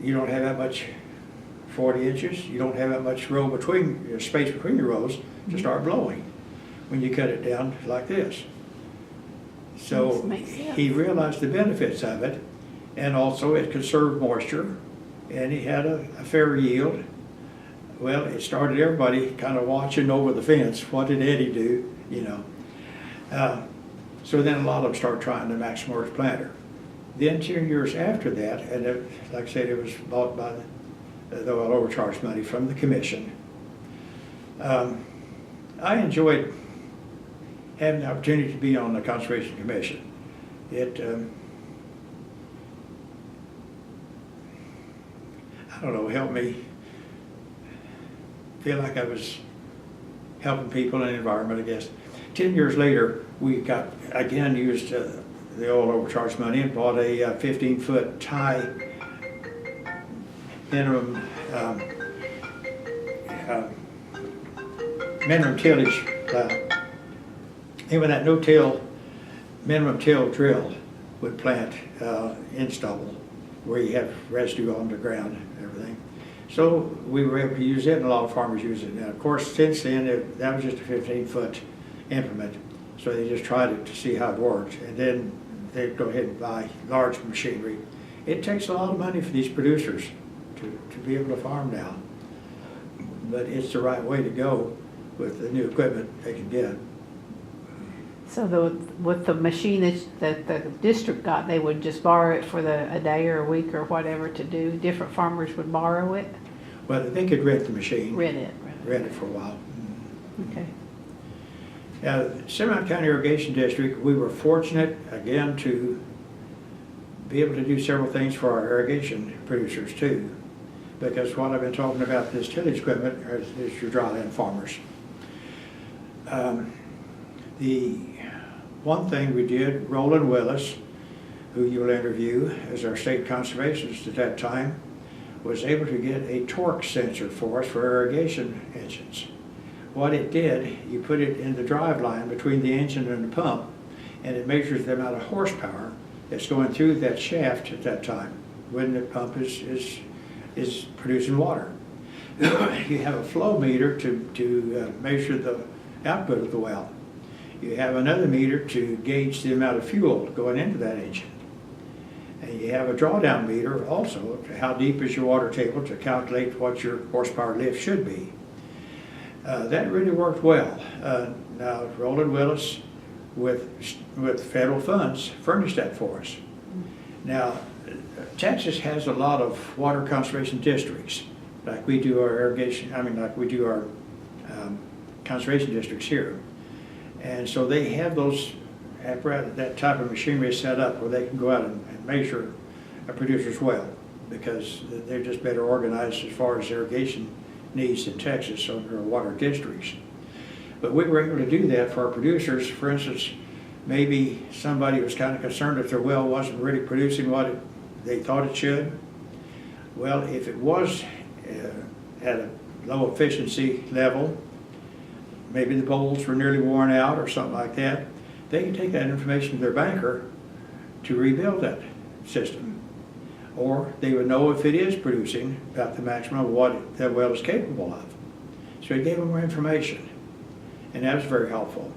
You don't have that much 40 inches, you don't have that much row between, space between your rows to start blowing when you cut it down like this. So he realized the benefits of it, and also it conserved moisture, and he had a fair yield. Well, it started everybody kind of watching over the fence. What did Eddie do, you know? So then a lot of them started trying the Maximerge planter. Then 10 years after that, and it, like I said, it was bought by the OOHRP money from the commission. I enjoyed having the opportunity to be on the Conservation Commission. It, I don't know, helped me feel like I was helping people and the environment, I guess. 10 years later, we got, again, used the old OOHRP money and bought a 15-foot tie minimum minimum tillage plow. And with that no-till, minimum till drill would plant in stubble where you have residue on the ground and everything. So we were able to use it, and a lot of farmers use it. Now, of course, since then, that was just a 15-foot implement. So they just tried it to see how it worked. And then they'd go ahead and buy large machinery. It takes a lot of money for these producers to be able to farm now. But it's the right way to go with the new equipment they can get. So with the machine that the district got, they would just borrow it for a day or a week or whatever to do? Different farmers would borrow it? Well, they could rent the machine. Rent it. For a while. Okay. Now, Cimarron County Irrigation District, we were fortunate, again, to be able to do several things for our irrigation producers, too. Because what I've been talking about, this tillage equipment, is your dryland farmers. The one thing we did, Roland Willis, who you'll interview as our state conservationist at that time, was able to get a torque sensor for us for irrigation engines. What it did, you put it in the drive line between the engine and the pump, and it measures the amount of horsepower that's going through that shaft at that time when the pump is producing water. You have a flow meter to measure the output of the well. You have another meter to gauge the amount of fuel going into that engine. And you have a drawdown meter also, to how deep is your water table, to calculate what your horsepower lift should be. That really worked well. Now, Roland Willis, with federal funds, furnished that for us. Now, Texas has a lot of water conservation districts, like we do our irrigation, like we do our conservation districts here. And so they have those apparatus, that type of machinery set up where they can go out and measure a producer's well, because they're just better organized as far as irrigation needs in Texas under our water districts. But we were able to do that for our producers. For instance, maybe somebody was kind of concerned if their well wasn't really producing what they thought it should. Well, if it was at a low efficiency level, maybe the bowls were nearly worn out or something like that, they can take that information to their banker to rebuild that system. Or they would know if it is producing about the maximum of what that well is capable of. So it gave them more information, and that was very helpful.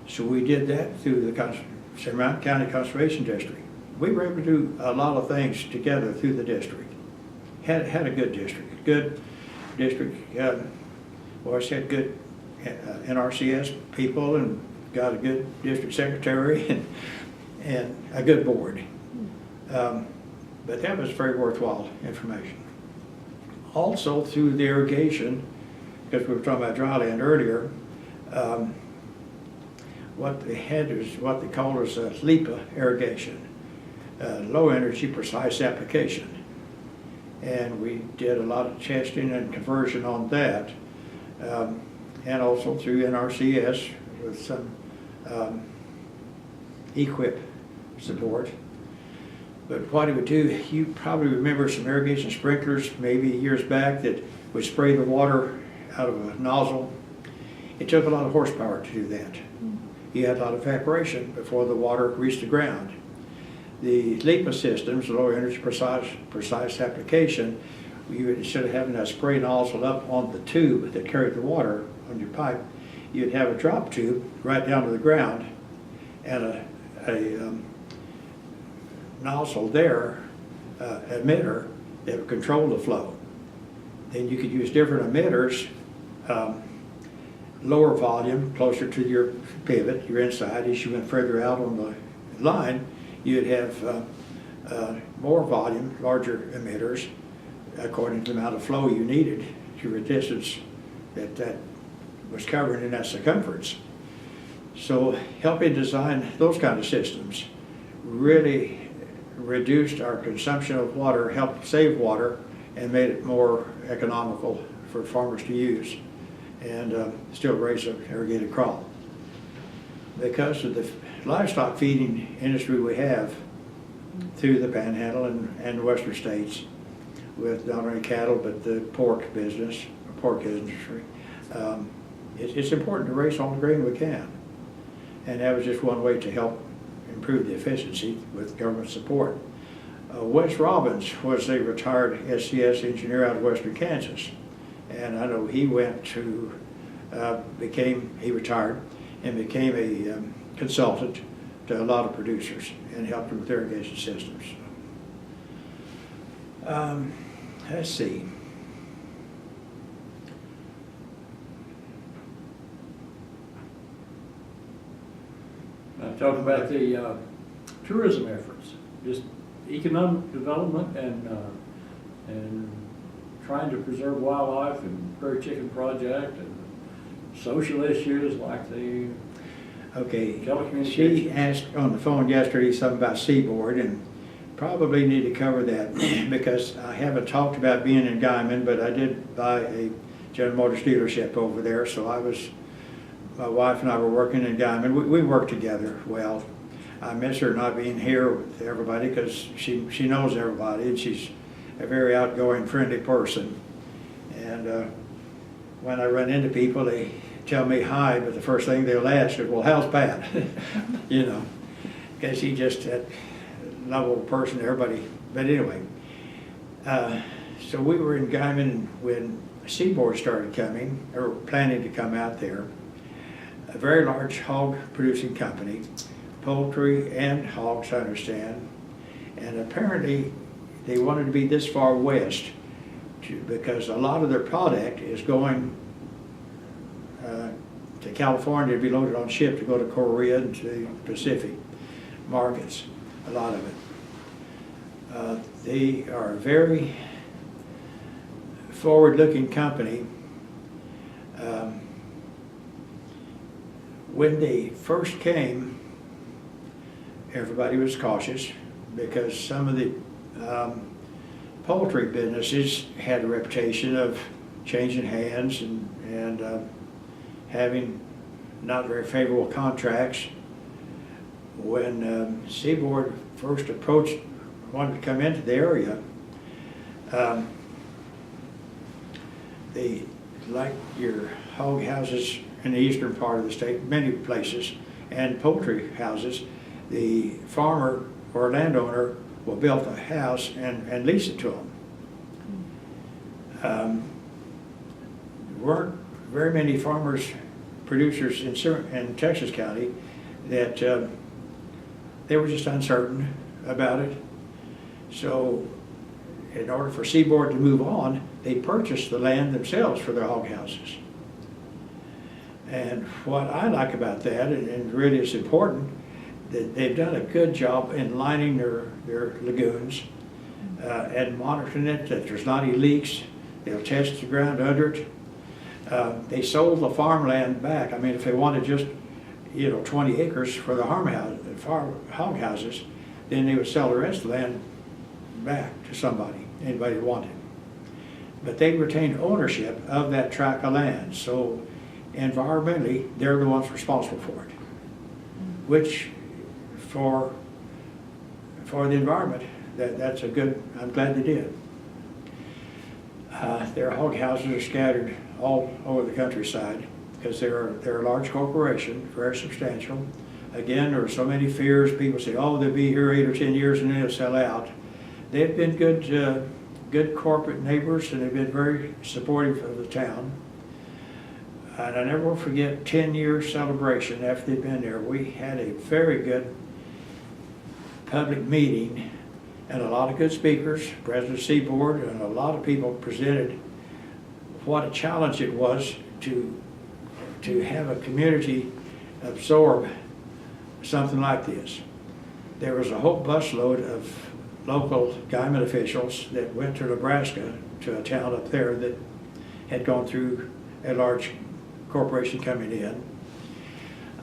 So we did that through the Cimarron County Conservation District. we were able to do a lot of things together through the district. Had a good district, good good NRCS people, and got a good district secretary and a good board. But that was very worthwhile information. Also through the irrigation, because we were talking about dry land earlier, what they had is what they called as a LEPA irrigation, low energy precise application. And we did a lot of testing and conversion on that, and also through NRCS with some EQIP support. But what it would do, you probably remember some irrigation sprinklers maybe years back that would spray the water out of a nozzle. It took a lot of horsepower to do that. You had a lot of evaporation before the water reached the ground. The LEPA systems, the low energy precise application, you would, instead of having that spray nozzle up on the tube that carried the water on your pipe, you'd have a drop tube right down to the ground and a nozzle there, emitter, that would control the flow. Then you could use different emitters, lower volume, closer to your pivot, your inside. As you went further out on the line, you'd have more volume, larger emitters, according to the amount of flow you needed to the distance that was covered in that circumference. So helping design those kind of systems really reduced our consumption of water, helped save water, and made it more economical for farmers to use, and still raise an irrigated crop. Because of the livestock feeding industry we have through the Panhandle and the western states, with not only cattle but the pork business, pork industry, it's important to raise all the grain we can. And that was just one way to help improve the efficiency with government support. Wes Robbins was a retired SCS engineer out of western Kansas. And I know he went to, he retired and became a consultant to a lot of producers and helped them with irrigation systems. Let's see. Talk about the tourism efforts, just economic development and trying to preserve wildlife and Prairie Chicken Project and social issues like the telecommunications. She asked on the phone yesterday something about Seaboard, and probably need to cover that because I haven't talked about being in Guyman, but I did buy a General Motors dealership over there, so my wife and I were working in Guyman. We work together well. I miss her not being here with everybody because she knows everybody, and she's a very outgoing, friendly person. And when I run into people, they tell me hi, but the first thing they'll ask is, well, how's Pat? You know, because he's just that lovable person, everybody. But anyway, so we were in Guyman when Seaboard started coming, or planning to come out there. A very large hog producing company, poultry and hogs, I understand. And apparently they wanted to be this far west because a lot of their product is going to California to be loaded on ship to go to Korea and to the Pacific markets, a lot of it. They are a very forward-looking company. When they first came, everybody was cautious because some of the poultry businesses had a reputation of changing hands and having not very favorable contracts. When Seaboard first approached, wanted to come into the area, they, like your hog houses in the eastern part of the state, many places, and poultry houses, the farmer or landowner will build a house and lease it to them. Weren't very many farmers, producers in Texas County that they were just uncertain about it. So in order for Seaboard to move on, they purchased the land themselves for their hog houses. And what I like about that, and really it's important, that they've done a good job in lining their lagoons and monitoring it, that there's not any leaks. They'll test the ground under it. They sold the farmland back. I mean, if they wanted just, 20 acres for the hog houses, then they would sell the rest of the land back to somebody, anybody who wanted. But they retained ownership of that tract of land. So environmentally, they're the ones responsible for it, which for the environment, that's a good, I'm glad they did. Their hog houses are scattered all over the countryside because they're a large corporation, very substantial. Again, there are so many fears. People say, oh, they'll be here 8 or 10 years and then they'll sell out. They've been good corporate neighbors, and they've been very supportive of the town. And I never will forget 10-year celebration after they've been there. We had a very good public meeting and a lot of good speakers, President Seaboard, and a lot of people presented what a challenge it was to have a community absorb something like this. There was a whole busload of local government officials that went to Nebraska, to a town up there that had gone through a large corporation coming in.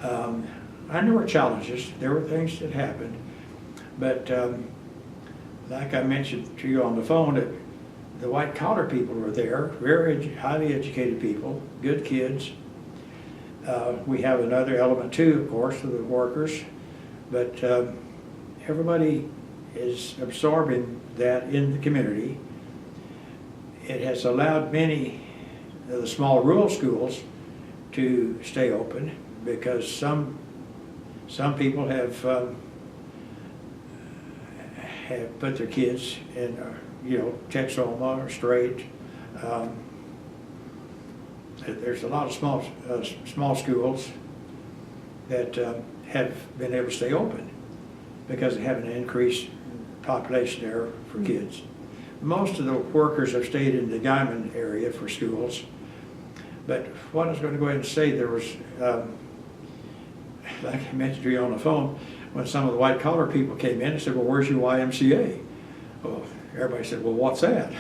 And there were challenges, there were things that happened, but like I mentioned to you on the phone, that the white collar people were there, very highly educated people, good kids. We have another element too, of course, of the workers, but everybody is absorbing that in the community. It has allowed many of the small rural schools to stay open because some people have put their kids in, Texoma or Strait. There's a lot of small schools that have been able to stay open because they have an increased population there for kids. Most of the workers have stayed in the Guyman area for schools. But what I was going to go ahead and say, there was, like I mentioned to you on the phone, when some of the white collar people came in and said, well, where's your YMCA? Well, everybody said, well, what's that?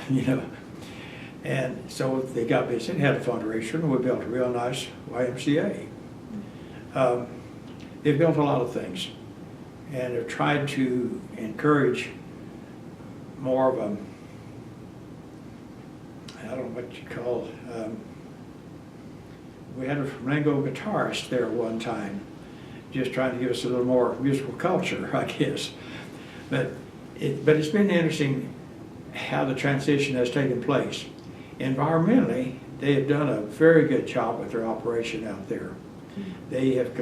And so they got busy and had a fundraiser, and we built a real nice YMCA. They've built a lot of things, and have tried to encourage more of a, I don't know what you call, we had a flamenco guitarist there one time, just trying to give us a little more musical culture, I guess. But it's been interesting how the transition has taken place. Environmentally, they have done a very good job with their operation out there. They have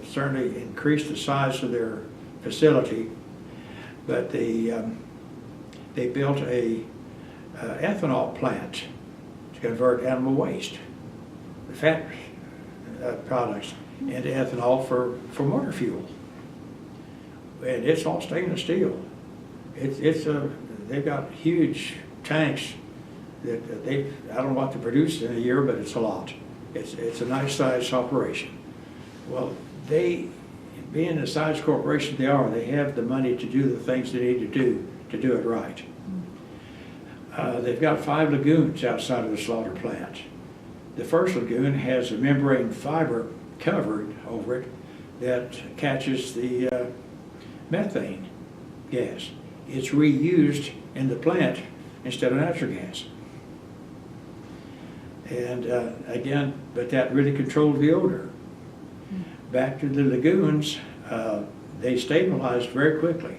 certainly increased the size of their facility, but they built a ethanol plant to convert animal waste, fat products, into ethanol for motor fuel. And it's all stainless steel. They've got huge tanks that I don't know what to produce in a year, but it's a lot. It's a nice sized operation. Well, being the size corporation they are, they have the money to do the things they need to do it right. They've got 5 lagoons outside of the slaughter plant. The first lagoon has a membrane fiber covered over it that catches the methane gas. It's reused in the plant instead of natural gas. And again, but that really controlled the odor. Back to the lagoons, they stabilized very quickly.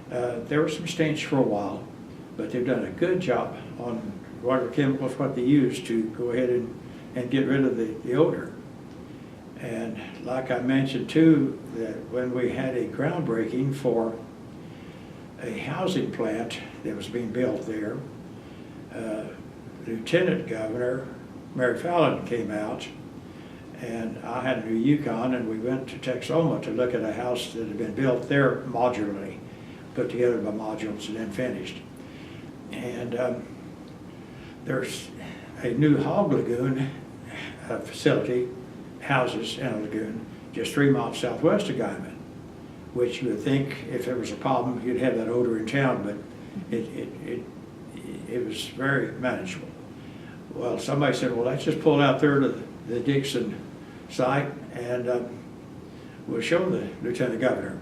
There was some stench for a while, but they've done a good job on whatever chemicals, what they use to go ahead and get rid of the odor. And like I mentioned too, that when we had a groundbreaking for a housing plant that was being built there, Lieutenant Governor Mary Fallon came out And I had a new Yukon, and we went to Texoma to look at a house that had been built there modularly, put together by modules and then finished. And there's a new hog lagoon facility, houses in a lagoon, just 3 miles southwest of Guyman, which you would think if there was a problem, you'd have that odor in town, but it was very manageable. Well, somebody said, well, let's just pull out there to the Dixon site and we'll show the Lieutenant Governor.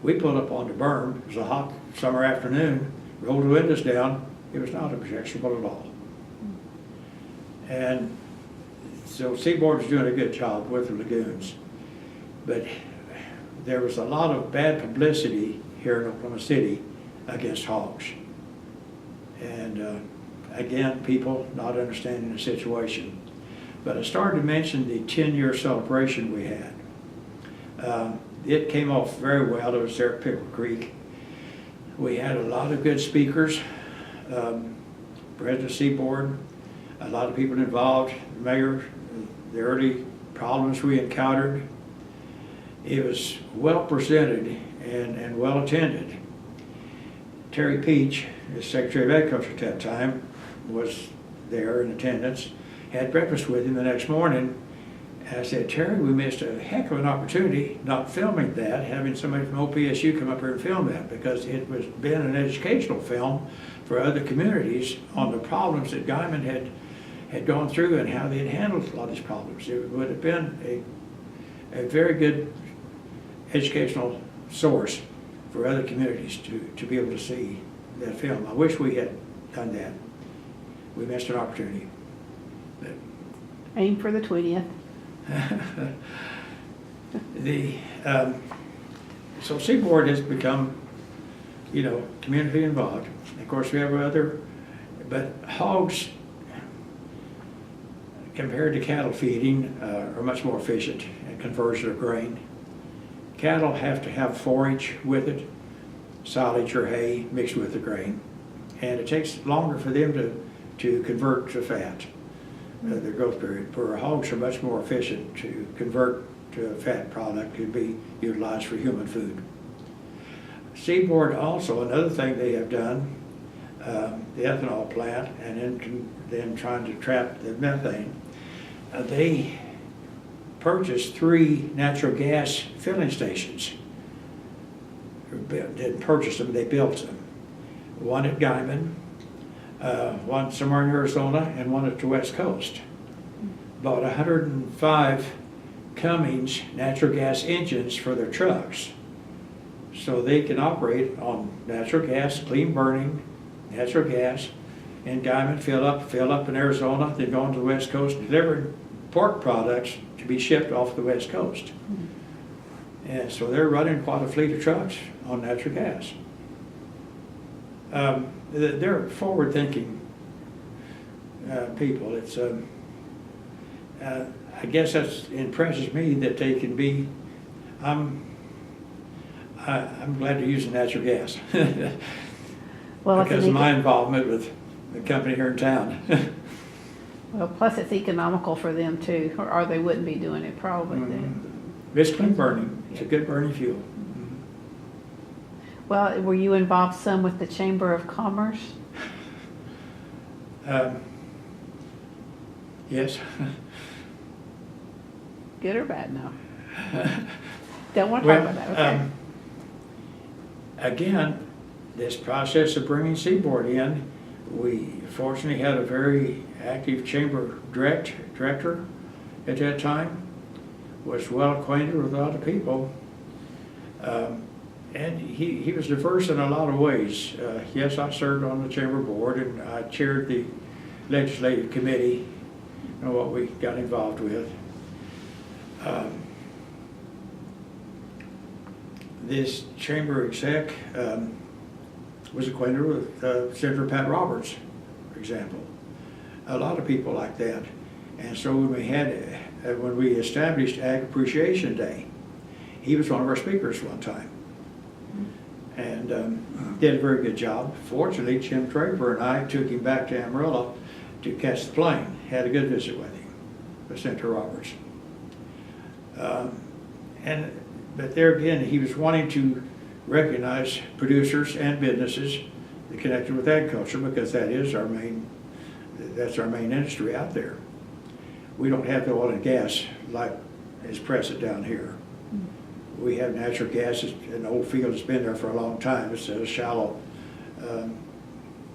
We pulled up on the berm. It was a hot summer afternoon, rolled the windows down. It was not objectionable at all. And so Seaboard is doing a good job with the lagoons. But there was a lot of bad publicity here in Oklahoma City against hogs. And again, people not understanding the situation. But I started to mention the 10-year celebration we had. It came off very well. It was there at Pickle Creek. We had a lot of good speakers, President Seaboard, a lot of people involved, the mayor, the early problems we encountered. It was well presented and well attended. Terry Peach, the Secretary of Agriculture at that time, was there in attendance. Had breakfast with him the next morning. And I said, Terry, we missed a heck of an opportunity not filming that, having somebody from OPSU come up here and film that, because it was been an educational film for other communities on the problems that Guyman had gone through and how they had handled a lot of these problems. It would have been a very good educational source for other communities to be able to see that film. I wish we had done that. We missed an opportunity. But Aim for the 20th. So Seaboard has become, community involved. Of course, we have but hogs, compared to cattle feeding, are much more efficient in conversion of grain. Cattle have to have forage with it, silage or hay mixed with the grain, and it takes longer for them to convert to fat. Their growth period. Where hogs are much more efficient to convert to a fat product to be utilized for human food. Seaboard also, another thing they have done, the ethanol plant, and then trying to trap the methane, they purchased 3 natural gas filling stations. Didn't purchase them, they built them. One at Guyman, one somewhere in Arizona, and one at the West Coast. Bought 105 Cummins natural gas engines for their trucks, so they can operate on natural gas, clean burning natural gas, and Guyman fill up in Arizona, then go on to the West Coast, delivering pork products to be shipped off the West Coast. And so they're running quite a fleet of trucks on natural gas. They're forward-thinking people. It's I guess that impresses me that they can be. I'm glad to use the natural gas Well, because of my involvement with the company here in town. Well, plus it's economical for them too, or they wouldn't be doing it probably. It's clean burning. It's a good burning fuel. Well, were you involved some with the Chamber of Commerce? Yes. Good or bad? No. Don't want to talk about that. Okay. Again, this process of bringing Seaboard in, we fortunately had a very active chamber director at that time, was well acquainted with a lot of people. And he was diverse in a lot of ways. Yes, I served on the chamber board and I chaired the legislative committee and what we got involved with. This chamber exec was acquainted with Senator Pat Roberts, for example. A lot of people like that. And so when we established Ag Appreciation Day, he was one of our speakers one time. And did a very good job. Fortunately, Jim Draper and I took him back to Amarillo to catch the plane. Had a good visit with him, with Senator Roberts. But there again, he was wanting to recognize producers and businesses connected with agriculture, because that's our main industry out there. We don't have the oil and gas like is present down here. We have natural gas, an old field that's been there for a long time. It's a shallow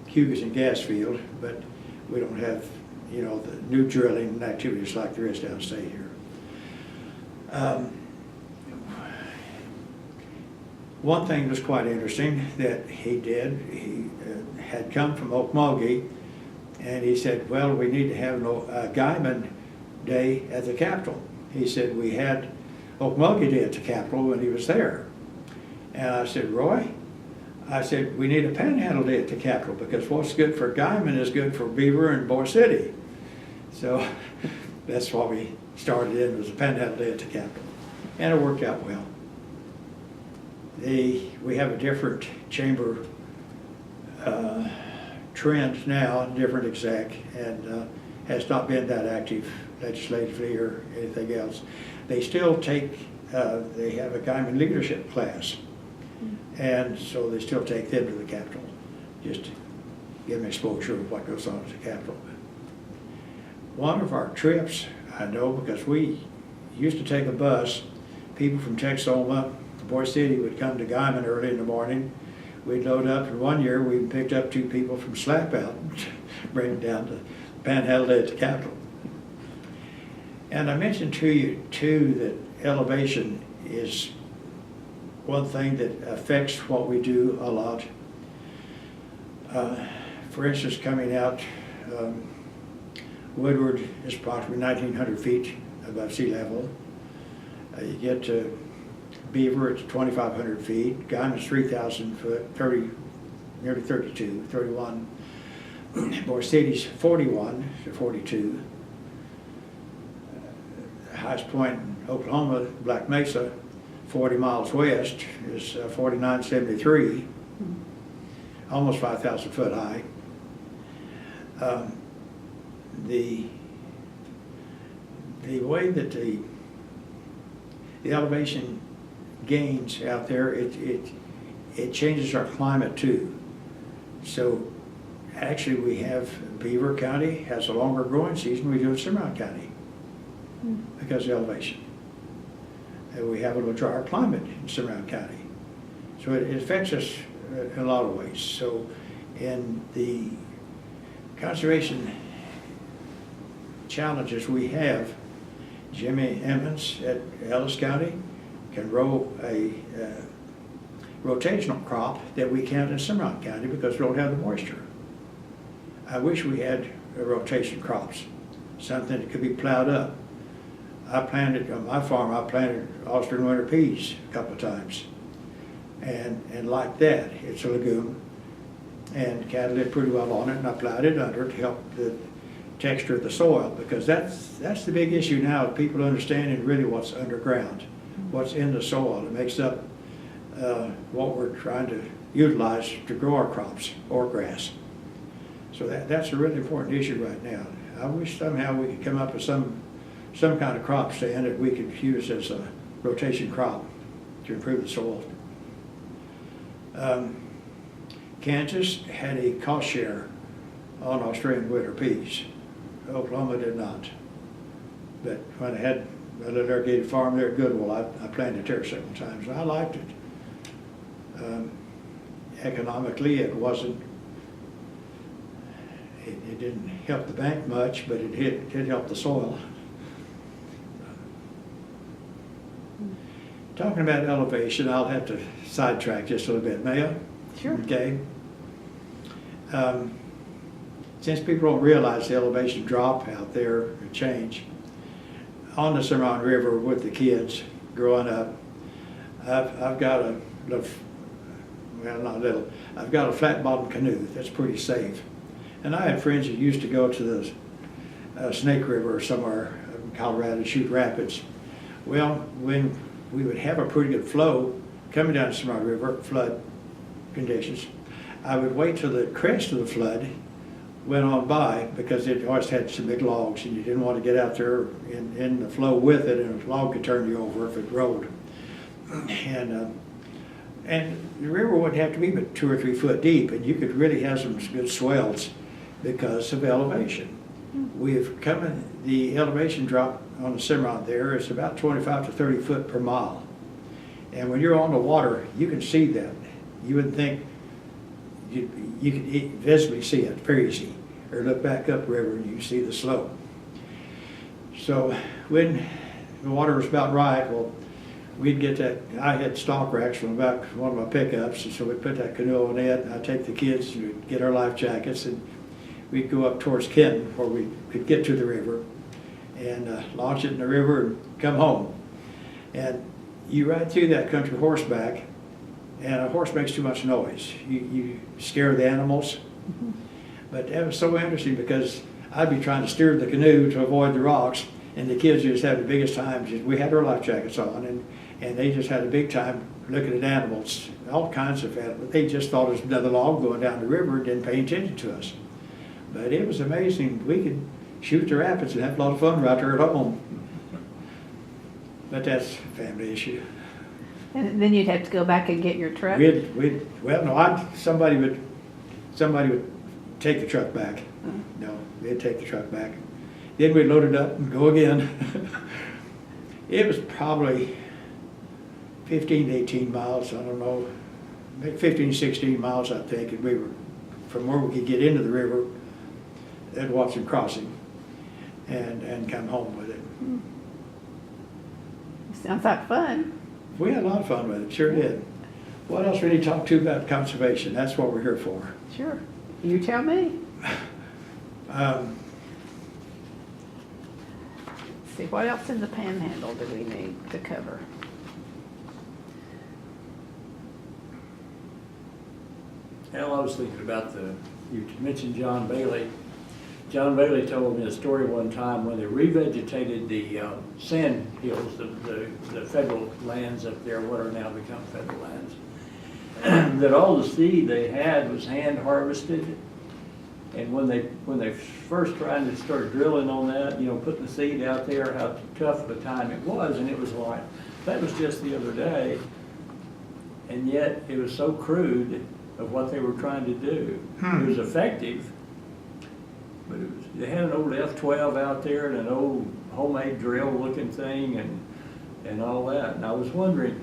Hughes and gas field, but we don't have, the new drilling and activities like there is downstate here. One thing that's quite interesting that he did, he had come from Okmulgee, and he said, well, we need to have a Guyman Day at the Capitol. He said, we had Okmulgee Day at the Capitol when he was there. And I said, Roy, I said, we need a Panhandle Day at the Capitol, because what's good for Guyman is good for Beaver and Boise City. So that's why we started it, was a Panhandle Day at the Capitol. And it worked out well. We have a different chamber trend now, different exec, and has not been that active legislatively or anything else. They still take, they have a Guyman leadership class, and so they still take them to the Capitol, just to give them exposure of what goes on at the Capitol. One of our trips, I know, because we used to take a bus, people from Texoma, Boise City would come to Guyman early in the morning. We'd load up, and one year we picked up 2 people from Slap Out and bring them down to Panhandle Day at the Capitol. And I mentioned to you too that elevation is one thing that affects what we do a lot. For instance, coming out, Woodward is approximately 1,900 feet above sea level. You get to Beaver, it's 2,500 feet. Guyman's 3,000 foot, nearly 31. Boise City's 41 to 42. The highest point in Oklahoma, Black Mesa, 40 miles west, is 4973, almost 5,000 foot high. The way that the elevation gains out there, it changes our climate too. So actually we have, Beaver County has a longer growing season we do in Cimarron County because of elevation. And we have a little drier climate in Cimarron County. So it affects us in a lot of ways. So in the conservation challenges we have, Jimmy Emmons at Ellis County can grow a rotational crop that we can't in Cimarron County because we don't have the moisture. I wish we had rotation crops, something that could be plowed up. I planted, on my farm, I planted Austrian winter peas a couple of times. And like that, it's a legume, and cattle did pretty well on it, and I plowed it under to help the texture of the soil, because that's the big issue now, people understanding really what's underground, what's in the soil. It makes up what we're trying to utilize to grow our crops or grass. So that's a really important issue right now. I wish somehow we could come up with some kind of crop stand that we could use as a rotation crop to improve the soil. Kansas had a cost share on Australian winter peas. Oklahoma did not. But when I had a little irrigated farm there at Goodwill, I planted there several times, and I liked it. Economically, it wasn't, it didn't help the bank much, but it did help the soil. Talking about elevation, I'll have to sidetrack just a little bit, may I? Sure. Okay. Since people don't realize the elevation drop out there, the change, on the Cimarron River with the kids growing up, I've got a little, well, not little, I've got a flat bottom canoe that's pretty safe. And I had friends that used to go to the Snake River or somewhere in Colorado to shoot rapids. Well, when we would have a pretty good flow coming down the Cimarron River, flood conditions, I would wait till the crest of the flood went on by, because it always had some big logs, and you didn't want to get out there in the flow with it, and a log could turn you over if it rolled. And the river wouldn't have to be but 2 or 3 foot deep, and you could really have some good swells because of elevation. We've come in, the elevation drop on the Cimarron there is about 25 to 30 foot per mile. And when you're on the water, you can see that. You would think you could visibly see it very easy. Or look back upriver and you can see the slope. So when the water was about right, well, we'd get that. I had stock racks from about one of my pickups, and so we'd put that canoe on it, and I'd take the kids and we'd get our life jackets, and we'd go up towards Kimmel where we could get to the river and launch it in the river and come home. And you ride through that country horseback, and a horse makes too much noise. You scare the animals. But that was so interesting because I'd be trying to steer the canoe to avoid the rocks, and the kids just had the biggest time. We had our life jackets on, and they just had a big time looking at animals, all kinds of animals. They just thought it was another log going down the river and didn't pay attention to us. But it was amazing. We could shoot the rapids and have a lot of fun right there at home. But that's a family issue. And then you'd have to go back and get your truck? Somebody would take the truck back. No, they'd take the truck back. Then we'd load it up and go again. It was probably 15 to 18 miles, I don't know, maybe 15 to 16 miles, I think, and we were, from where we could get into the river at Watson Crossing and come home with it. Sounds like fun. We had a lot of fun with it, sure did. What else we need to talk to about conservation? That's what we're here for. Sure. You tell me. See, what else in the panhandle do we need to cover? Hal, I was thinking about you mentioned John Bailey. John Bailey told me a story one time when they revegetated the sand hills, the federal lands up there, what are now become federal lands, that all the seed they had was hand harvested. And when they first tried to start drilling on that, putting the seed out there, how tough of a time it was, and it was like, that was just the other day, and yet it was so crude of what they were trying to do. It was effective, but they had an old F-12 out there and an old homemade drill looking thing and all that. And I was wondering,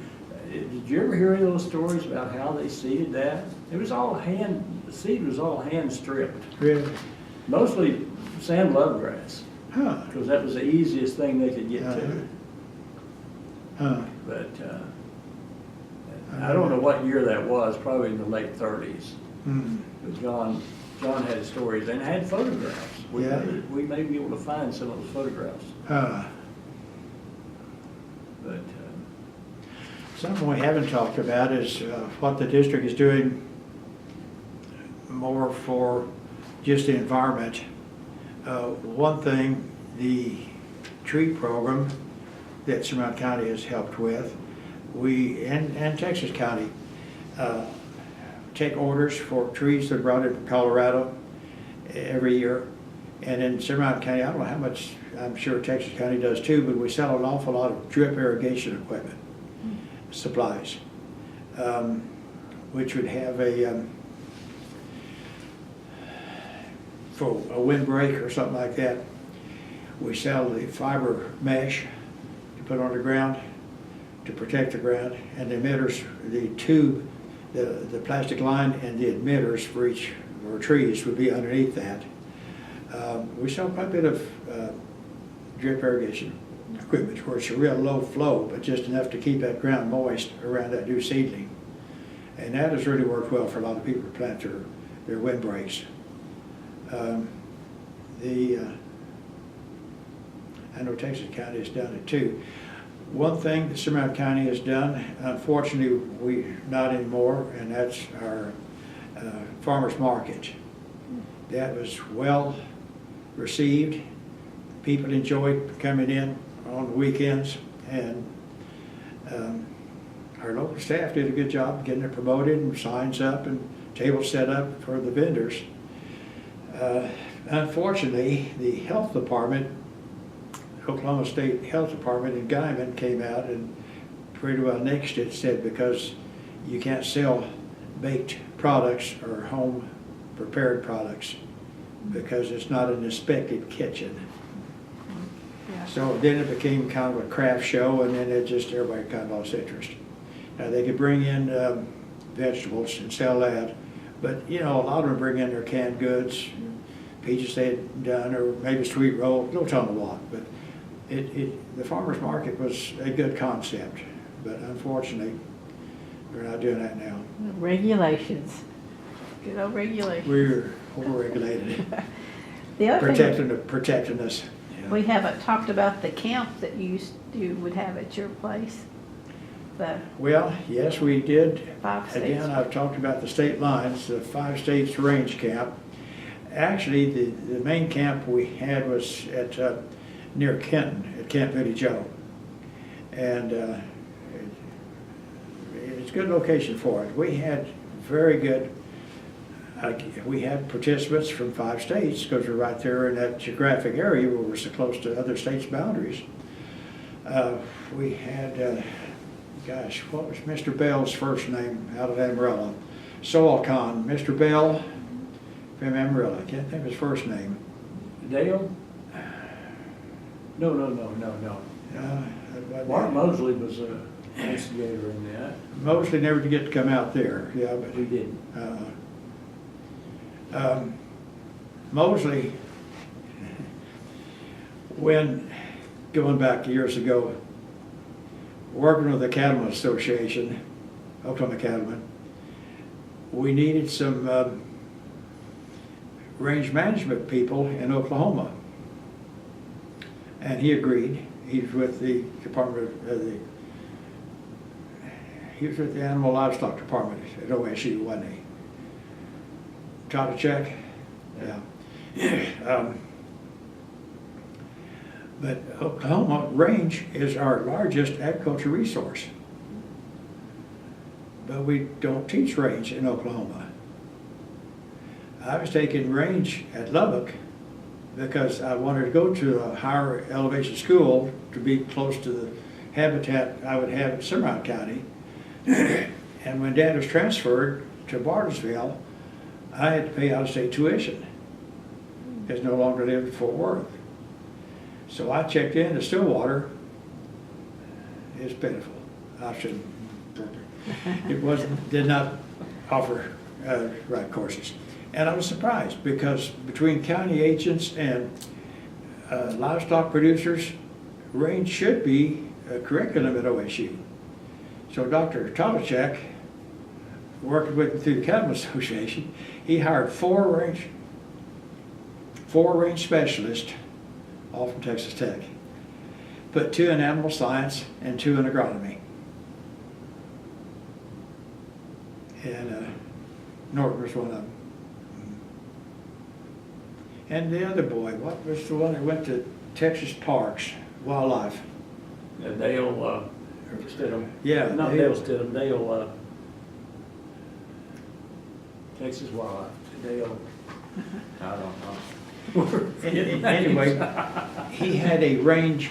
did you ever hear any of those stories about how they seeded that? It was all the seed was all hand stripped. Really? Mostly sand lovegrass, Huh. because that was the easiest thing they could get to. Huh. But I don't know what year that was, probably in the late 30s. Because John had stories and had photographs. We may be able to find some of those photographs. But something we haven't talked about is what the district is doing more for just the environment. One thing, the tree program that Cimarron County has helped with, and Texas County take orders for trees that are brought in from Colorado every year. And in Cimarron County, I don't know how much, I'm sure Texas County does too, but we sell an awful lot of drip irrigation equipment, supplies, which would have for a windbreak or something like that. We sell the fiber mesh to put on the ground to protect the ground, and the emitters, the tube, the plastic line and the emitters for each of our trees would be underneath that. We sell quite a bit of drip irrigation equipment where it's a real low flow, but just enough to keep that ground moist around that new seedling. And that has really worked well for a lot of people to plant their windbreaks. I know Texas County has done it too. One thing that Cimarron County has done, unfortunately we not anymore, and that's our farmers market. That was well received. People enjoyed coming in on the weekends, and our local staff did a good job getting it promoted and signs up and tables set up for the vendors. Unfortunately, the health department, Oklahoma State Health Department in Guyman came out and pretty well nixed it, said because you can't sell baked products or home prepared products because it's not an inspected kitchen. Yeah. So then it became kind of a craft show, and then it just, everybody kind of lost interest. Now, they could bring in vegetables and sell that, but, you know, a lot of them bring in their canned goods, peaches they had done, or maybe sweet roll, don't tell them a lot, but the farmer's market was a good concept, but unfortunately, we're not doing that now. Regulations. Good old regulations. We're overregulated, The other thing, protecting us. Yeah. we haven't talked about the camp that you would have at your place. The Well, yes, we did. 5 states. Again, I've talked about the state lines, the 5 states range camp. Actually, the main camp we had was at near Kenton, at Camp Billy Joe. And it's a good location for it. We had very good, we had participants from 5 states because we're right there in that geographic area where we're so close to other states' boundaries. We had, gosh, what was Mr. Bell's first name out of Amarillo? Soalcon, Mr. Bell from Amarillo. I can't think of his first name. Dale? No. Mark Mosley was an instigator in that. Mosley never did get to come out there, yeah, but We didn't. Mosley, when going back years ago, working with the Cattlemen Association, Oklahoma Cattlemen, we needed some range management people in Oklahoma. And he agreed. He was with the Department of he was with the Animal Livestock Department at OSU, wasn't he? Totacek? Yeah. But Oklahoma range is our largest agriculture resource. But we don't teach range in Oklahoma. I was taking range at Lubbock because I wanted to go to a higher elevation school to be close to the habitat I would have in Cimarron County. And when Dad was transferred to Bartlesville, I had to pay out-of-state tuition because no longer lived in Fort Worth. So I checked into Stillwater. It's pitiful. I shouldn't. It did not offer right courses. And I was surprised because between county agents and livestock producers, range should be a curriculum at OSU. So Dr. Tolachek, working with me through the Cattlemen Association, he hired four range specialists, all from Texas Tech. Put 2 in animal science and 2 in agronomy. And Norton was one of them. And the other boy, what was the one that went to Texas Parks, Wildlife? Dale Stidham. Yeah. Not Dale Stidham, Dale, Texas Wildlife. Dale, I don't know. Anyway, he had a range.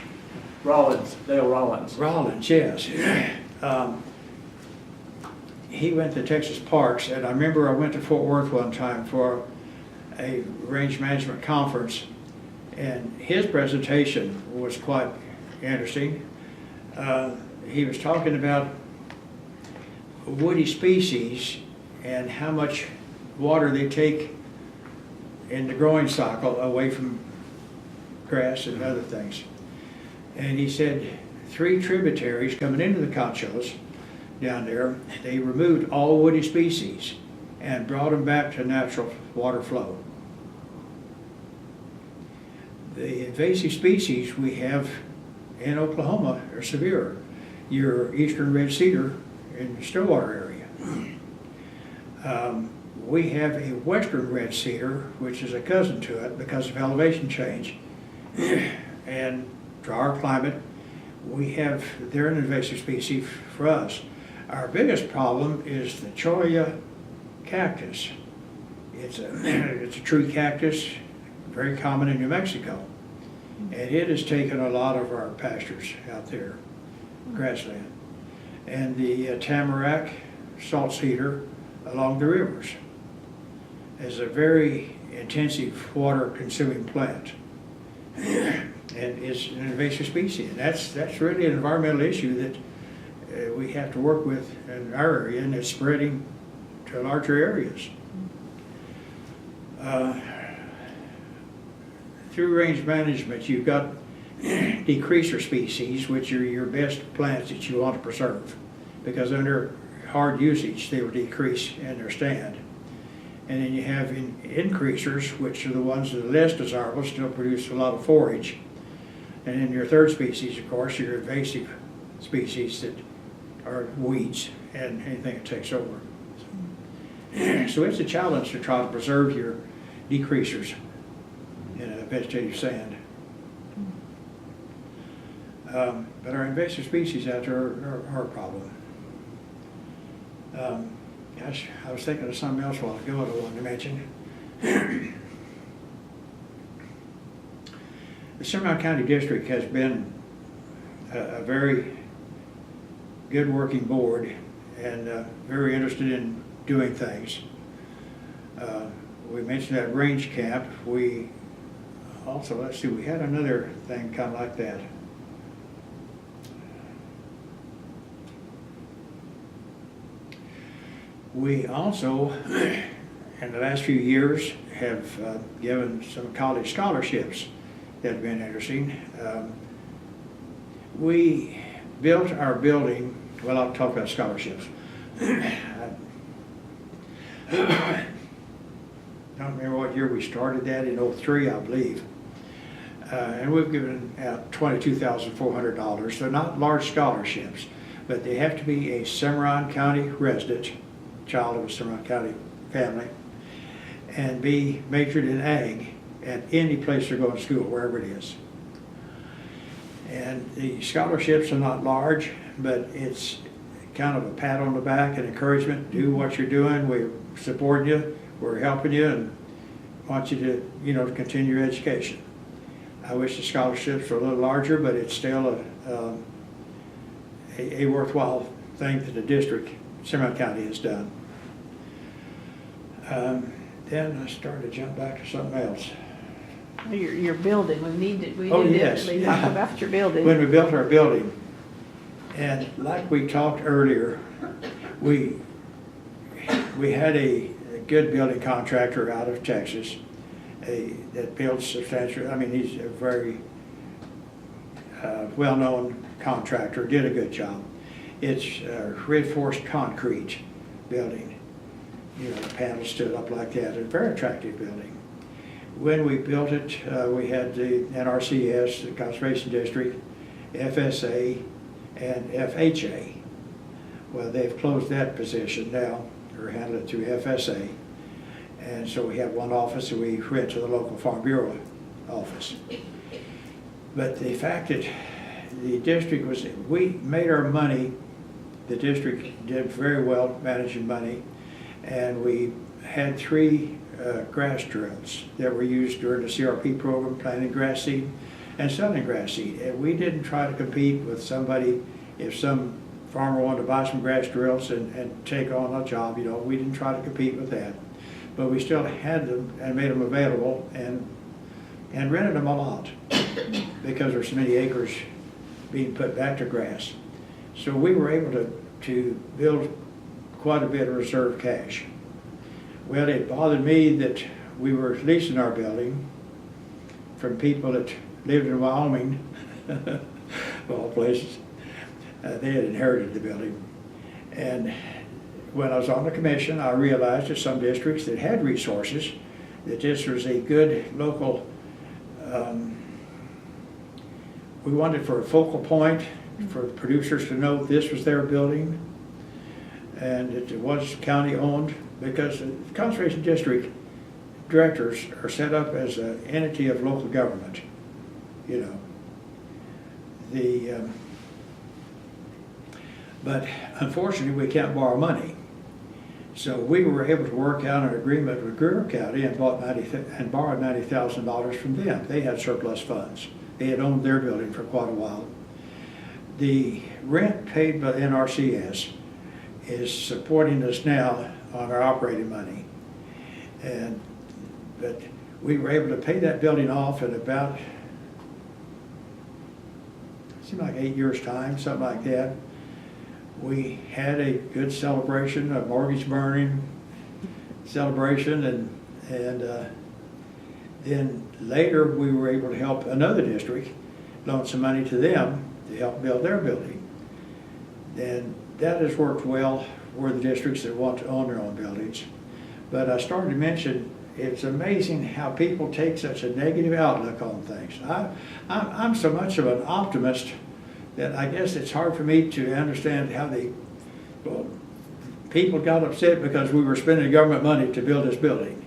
Dale Rollins. Rollins, yes. He went to Texas Parks, and I remember I went to Fort Worth one time for a range management conference, and his presentation was quite interesting. He was talking about woody species and how much water they take in the growing cycle away from grass and other things. And he said 3 tributaries coming into the Conchos down there, they removed all woody species and brought them back to natural water flow. The invasive species we have in Oklahoma are severe. Your eastern red cedar in the Stillwater area. We have a western red cedar, which is a cousin to it because of elevation change. And drier climate, they're an invasive species for us. Our biggest problem is the cholla cactus. It's a tree cactus, very common in New Mexico. And it has taken a lot of our pastures out there, grassland. And the tamarack salt cedar along the rivers is a very intensive water consuming plant. And it's an invasive species. And that's really an environmental issue that we have to work with in our area, and it's spreading to larger areas. Through range management, you've got decreaser species, which are your best plants that you want to preserve, because under hard usage they will decrease in their stand. And then you have increasers, which are the ones that are less desirable, still produce a lot of forage. And then your third species, of course, are your invasive species that are weeds and anything that takes over. So it's a challenge to try to preserve your decreasers in a vegetative sand. But our invasive species out there are a problem. Gosh, I was thinking of something else a while ago that I wanted to mention. The Cimarron County District has been a very good working board and very interested in doing things. We mentioned that range camp. We also, let's see, we had another thing kind of like that. We also, in the last few years, have given some college scholarships that have been interesting. We built our building, well, I'll talk about scholarships. I don't remember what year we started that, in '03, I believe. And we've given out $22,400. They're not large scholarships, but they have to be a Cimarron County resident, child of a Cimarron County family, and be majored in ag at any place they're going to school, wherever it is. And the scholarships are not large, but it's kind of a pat on the back and encouragement. Do what you're doing. We're supporting you. We're helping you, and want you to, to continue your education. I wish the scholarships were a little larger, but it's still a worthwhile thing that the district, Cimarron County, has done. Then I started to jump back to something else. Your building, we need to Yes, definitely talk about your building. When we built our building, and like we talked earlier, we had a good building contractor out of Texas that builds substantial, he's a very well-known contractor, did a good job. It's reinforced concrete building. The panels stood up like that. A very attractive building. When we built it, we had the NRCS, the Conservation District, FSA, and FHA. Well, they've closed that position now, or handle it through FSA. And so we have one office that we rent to the local Farm Bureau office. But the fact that the district we made our money, the district did very well managing money, and we had 3 grass drills that were used during the CRP program, planting grass seed and selling grass seed. And we didn't try to compete with somebody. If some farmer wanted to buy some grass drills and take on a job, we didn't try to compete with that. But we still had them and made them available and rented them a lot because there's so many acres being put back to grass. So we were able to build quite a bit of reserve cash. Well, it bothered me that we were leasing our building from people that lived in Wyoming, of all places. They had inherited the building. And when I was on the commission, I realized that some districts that had resources, that this was a good local, we wanted for a focal point for producers to know this was their building, and it was county owned, because the Conservation District directors are set up as an entity of local government. But unfortunately we can't borrow money. So we were able to work out an agreement with Cimarron County and borrowed $90,000 from them. They had surplus funds. They had owned their building for quite a while. The rent paid by NRCS is supporting us now on our operating money. But we were able to pay that building off in about, it seemed like 8 years' time, something like that. We had a good celebration, a mortgage burning celebration, and then later we were able to help another district, loan some money to them to help build their building. And that has worked well for the districts that want to own their own buildings. But I started to mention, it's amazing how people take such a negative outlook on things. I'm so much of an optimist that I guess it's hard for me to understand how people got upset because we were spending government money to build this building.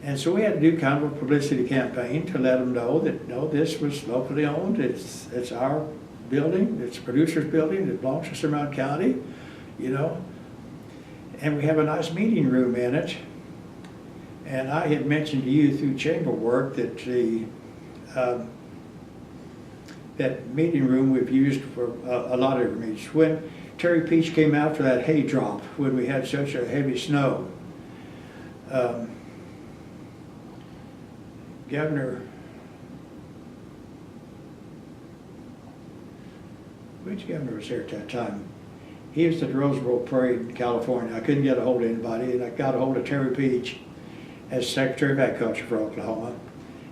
And so we had to do kind of a publicity campaign to let them know that, no, this was locally owned, it's our building, it's a producer's building, it belongs to Cimarron County, you know. And we have a nice meeting room in it. And I had mentioned to you through chamber work that that meeting room we've used for a lot of meetings. When Terry Peach came out for that hay drop, when we had such a heavy snow, which governor was there at that time? He was at the Rose Bowl Parade in California. I couldn't get a hold of anybody, and I got a hold of Terry Peach as Secretary of Agriculture for Oklahoma,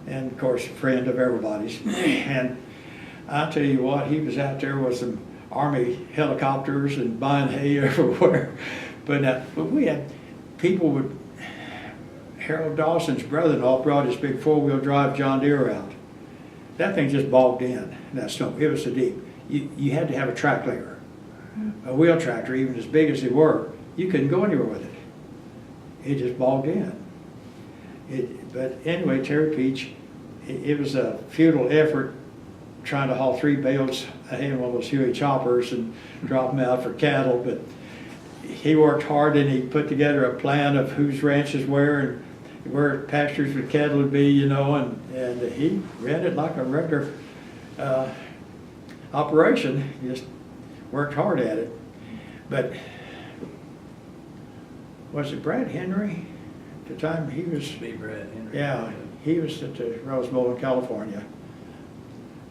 and of course a friend of everybody's. And I tell you what, he was out there with some Army helicopters and buying hay everywhere. But we had people with, Harold Dawson's brother-in-law brought his big four-wheel drive John Deere out. That thing just bogged in that snow. It was so deep. You had to have a track layer, a wheel tractor, even as big as they were. You couldn't go anywhere with it. It just bogged in. But anyway, Terry Peach, it was a futile effort trying to haul 3 bales of hay in one of those Huey choppers and drop them out for cattle. But he worked hard, and he put together a plan of whose ranches where and where pastures with cattle would be, you know, and he ran it like a regular operation. He just worked hard at it. But was it Brad Henry? At the time he was, Brad Henry. Yeah, he was at the Rose Bowl in California.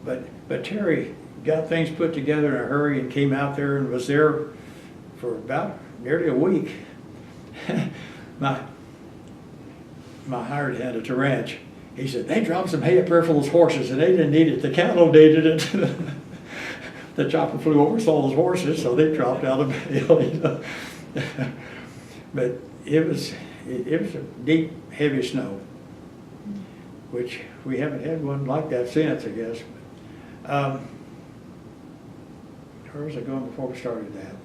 But Terry got things put together in a hurry and came out there and was there for about nearly a week. my hired hand at the ranch, he said, they dropped some hay up there for those horses and they didn't need it. The cattle needed it. The chopper flew over all those horses, so they dropped out of the hill, you know. But it was a deep, heavy snow, which we haven't had one like that since, I guess. Where was I going before we started that?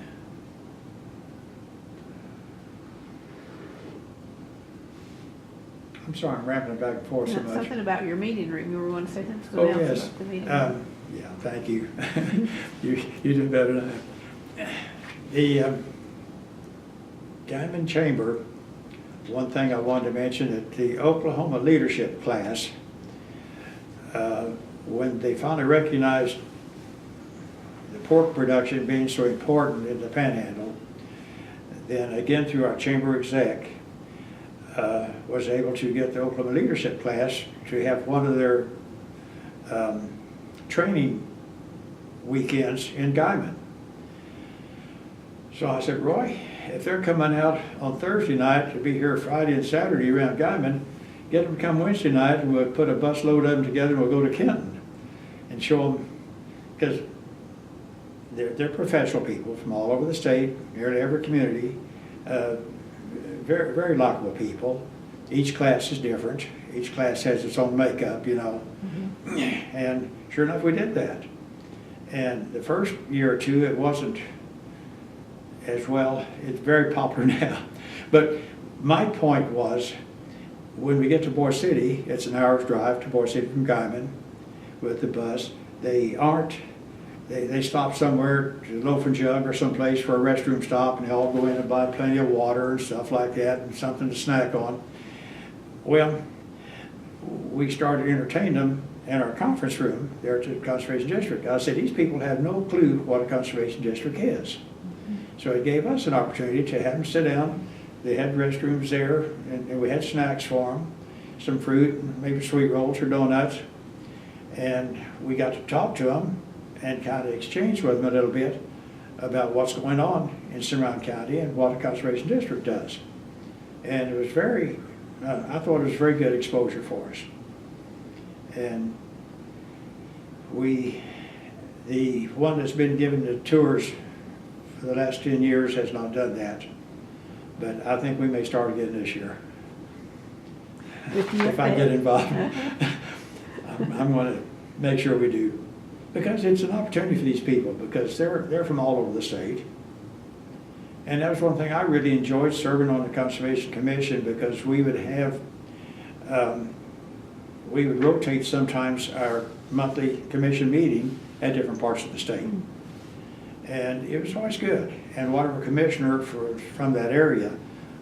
I'm sorry, I'm rambling back and forth so much. Something about your meeting room. You were going to say something Oh, else yes. about the meeting room. Yeah, thank you. You do better than that. The Diamond Chamber, one thing I wanted to mention, that the Oklahoma leadership class, when they finally recognized the pork production being so important in the Panhandle, then again through our chamber exec, was able to get the Oklahoma leadership class to have one of their training weekends in Guyman. So I said, Roy, if they're coming out on Thursday night to be here Friday and Saturday around Guyman, get them to come Wednesday night and we'll put a bus load of them together and we'll go to Kenton and show them, because they're professional people from all over the state, nearly every community, very, very likable people. Each class is different. Each class has its own makeup, you know. Mm-hmm. And sure enough, we did that. And the first year or two, it wasn't as well. It's very popular now. But my point was, when we get to Boise City, it's an hour's drive to Boise City from Guyman with the bus. They aren't They stop somewhere to Loaf and Jug or someplace for a restroom stop, and they all go in and buy plenty of water and stuff like that, and something to snack on. Well, we started entertaining them in our conference room there at the Conservation District. I said, these people have no clue what a Conservation District is. So it gave us an opportunity to have them sit down. They had restrooms there, and we had snacks for them, some fruit, maybe sweet rolls or donuts. And we got to talk to them and kind of exchange with them a little bit about what's going on in Cimarron County and what a Conservation District does. And it was very, I thought it was very good exposure for us. And the one that's been given the tours for the last 10 years has not done that. But I think we may start again this year. If I get involved, I'm going to make sure we do. Because it's an opportunity for these people, because they're from all over the state. And that was one thing I really enjoyed serving on the Conservation Commission, because we would have, we would rotate sometimes our monthly commission meeting at different parts of the state. And it was always good. And whatever commissioner from that area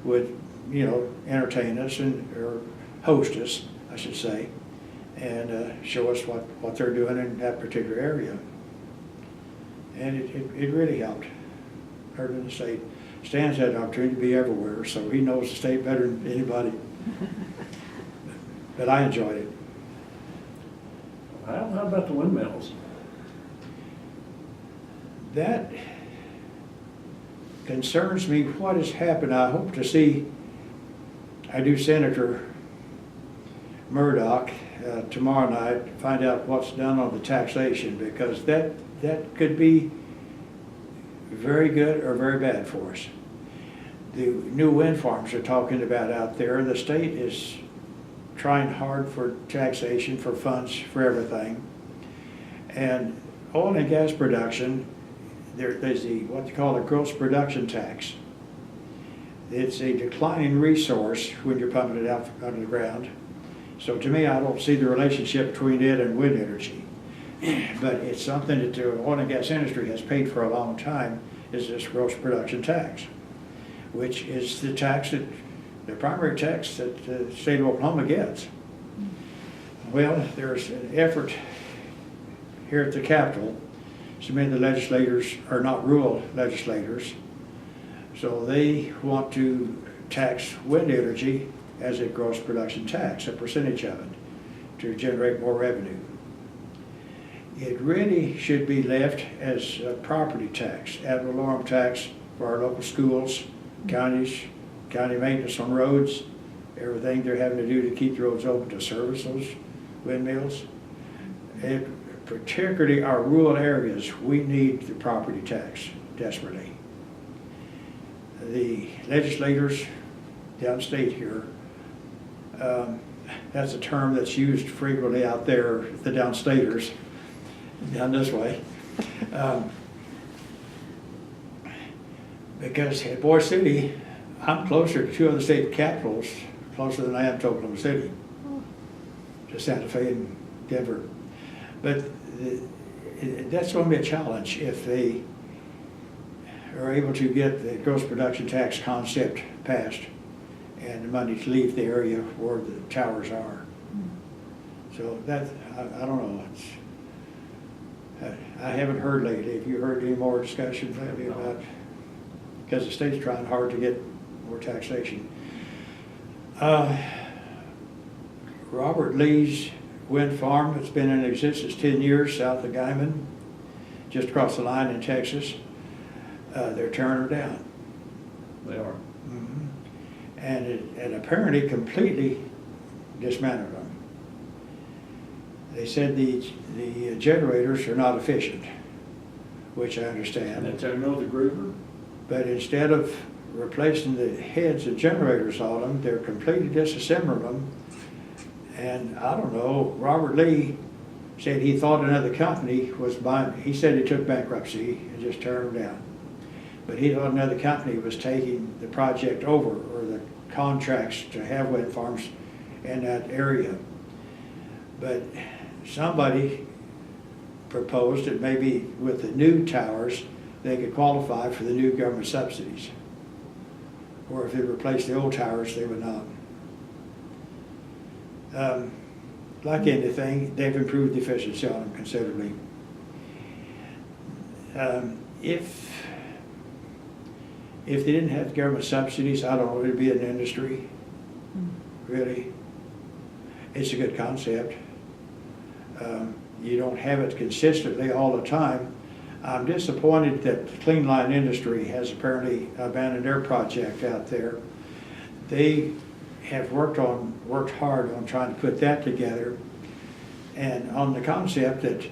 would, you know, entertain us or host us, I should say, and show us what they're doing in that particular area. And it really helped her in the state. Stan's had an opportunity to be everywhere, so he knows the state better than anybody. But I enjoyed it. How about the windmills? That concerns me, what has happened. I hope to see, I do Senator Murdoch tomorrow night, find out what's done on the taxation, because that could be very good or very bad for us. The new wind farms they're talking about out there, the state is trying hard for taxation, for funds, for everything. And oil and gas production, there's what they call a gross production tax. It's a declining resource when you're pumping it out under the ground. So to me, I don't see the relationship between it and wind energy. But it's something that the oil and gas industry has paid for a long time, is this gross production tax, which is the tax that, the primary tax that the state of Oklahoma gets. Well, there's an effort here at the Capitol. So many of the legislators are not rural legislators, so they want to tax wind energy as a gross production tax, a percentage of it, to generate more revenue. It really should be left as a property tax, ad valorem tax for our local schools, counties, county maintenance on roads, everything they're having to do to keep the roads open to service those windmills. Particularly our rural areas, we need the property tax desperately. The legislators downstate here, that's a term that's used frequently out there, the downstaters, down this way. Because at Boise City, I'm closer to two other state capitals, closer than I am to Oklahoma City, to Santa Fe and Denver. But that's going to be a challenge if they are able to get the gross production tax concept passed and the money to leave the area where the towers are. So that, I don't know. I haven't heard lately. Have you heard any more discussion lately about, because the state's trying hard to get more taxation. Robert Lee's wind farm that's been in existence 10 years south of Guyman, just across the line in Texas, they're tearing her down. They are. Mm-hmm. And apparently completely dismantled them. They said the generators are not efficient, which I understand. And they know the groover? But instead of replacing the heads of generators on them, they're completely disassembling them. And I don't know, Robert Lee said he thought another company was buying, he said he took bankruptcy and just turned them down. But he thought another company was taking the project over, or the contracts to have wind farms in that area. But somebody proposed that maybe with the new towers, they could qualify for the new government subsidies. Or if they replaced the old towers, they would not. Like anything, they've improved the efficiency on them considerably. If they didn't have government subsidies, I don't know, it'd be an industry, really. It's a good concept. You don't have it consistently all the time. I'm disappointed that the clean line industry has apparently abandoned their project out there. They have worked hard on trying to put that together, and on the concept that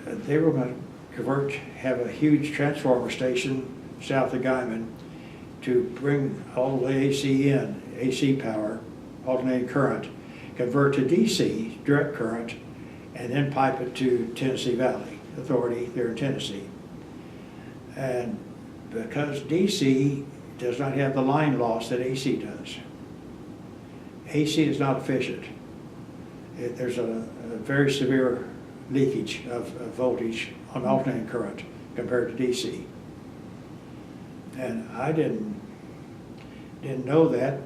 they were going to have a huge transformer station south of Guyman to bring all the AC power, alternating current, convert to DC, direct current, and then pipe it to Tennessee Valley Authority there in Tennessee. And because DC does not have the line loss that AC does, AC is not efficient. There's a very severe leakage of voltage on alternating current compared to DC. And I didn't know that.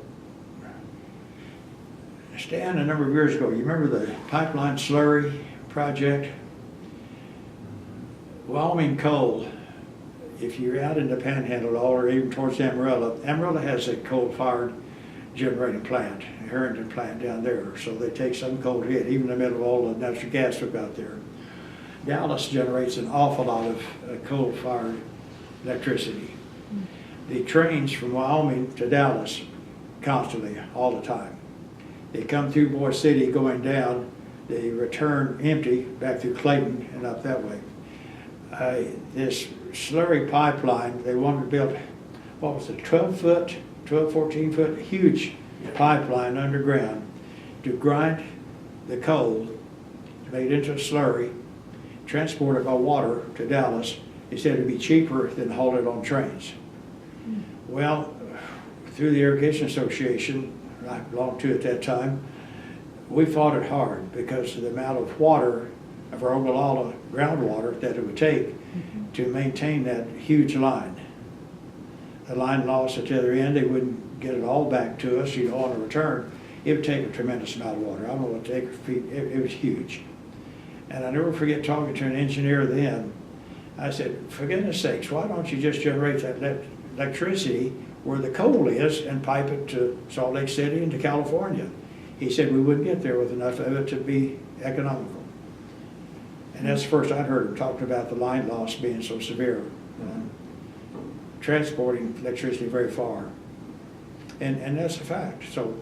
Stan, a number of years ago, you remember the pipeline slurry project? Wyoming Coal, if you're out in the Panhandle or even towards Amarillo has a coal-fired generating plant, a Harrington plant down there. So they take some coal to it, even in the middle of all the natural gas we've got there. Dallas generates an awful lot of coal-fired electricity. The trains from Wyoming to Dallas constantly, all the time. They come through Boise City going down, they return empty back through Clayton and up that way. This slurry pipeline, they wanted to build, what was it, 14 foot, huge pipeline underground to grind the coal, made into a slurry, transport it by water to Dallas. They said it'd be cheaper than haul it on trains. Well, through the Irrigation Association, I belonged to at that time, we fought it hard because of the amount of water, of our Ogallala groundwater that it would take to maintain that huge line. The line loss at the other end, they wouldn't get it all back to us, on a return. It would take a tremendous amount of water. I don't know what acre feet, it was huge. And I never forget talking to an engineer then. I said, for goodness sakes, why don't you just generate that electricity where the coal is and pipe it to Salt Lake City and to California? He said we wouldn't get there with enough of it to be economical. And that's the first I'd heard him talking about the line loss being so severe, transporting electricity very far. And that's a fact. So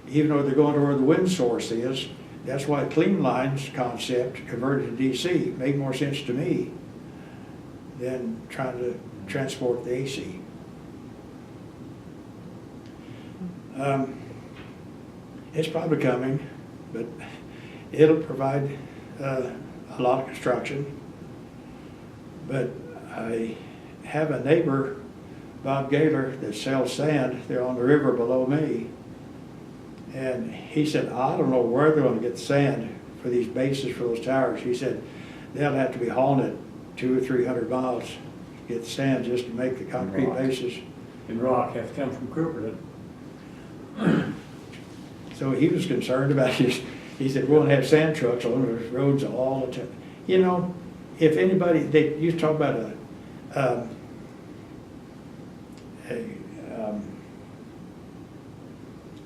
even though they're going to where the wind source is, that's why clean lines concept converted to DC made more sense to me than trying to transport the AC. It's probably coming, but it'll provide a lot of construction. But I have a neighbor, Bob Gaylor, that sells sand there on the river below me. And he said, I don't know where they're going to get the sand for these bases for those towers. He said, they'll have to be hauling it 200 or 300 miles to get the sand just to make the concrete bases. And rock have to come from Cooperton. So he was concerned about his, he said, we'll have sand trucks on the roads all the time. You know, if anybody, they used to talk about a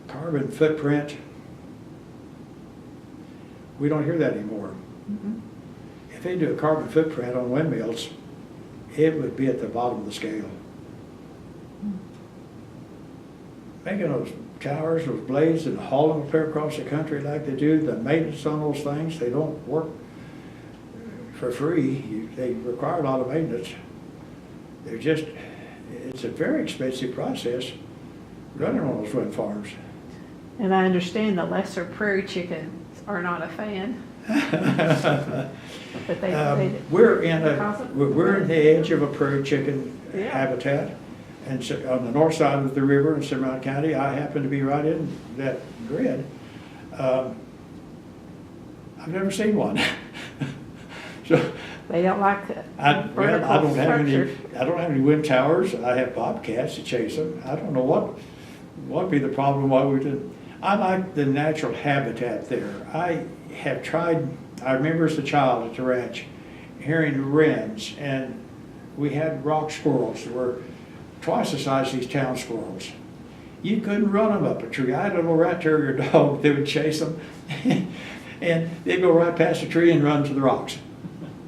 carbon footprint. We don't hear that anymore. If they do a carbon footprint on windmills, it would be at the bottom of the scale. Making those towers, those blades, and hauling them clear across the country like they do, the maintenance on those things, they don't work for free. They require a lot of maintenance. They're just, it's a very expensive process running on those wind farms. And I understand the lesser prairie chickens are not a fan. But we're in the edge of a prairie chicken habitat, and so on the north side of the river in Cimarron County. I happen to be right in that grid. I've never seen one. So They don't like I vertical don't have structures. I don't have any wind towers. I have bobcats to chase them. I don't know what'd be the problem why we did. I like the natural habitat there. I have tried, I remember as a child at the ranch, hearing wrens, and we had rock squirrels that were twice the size of these town squirrels. You couldn't run them up a tree. I had a little rat terrier dog that would chase them, and they'd go right past the tree and run to the rocks.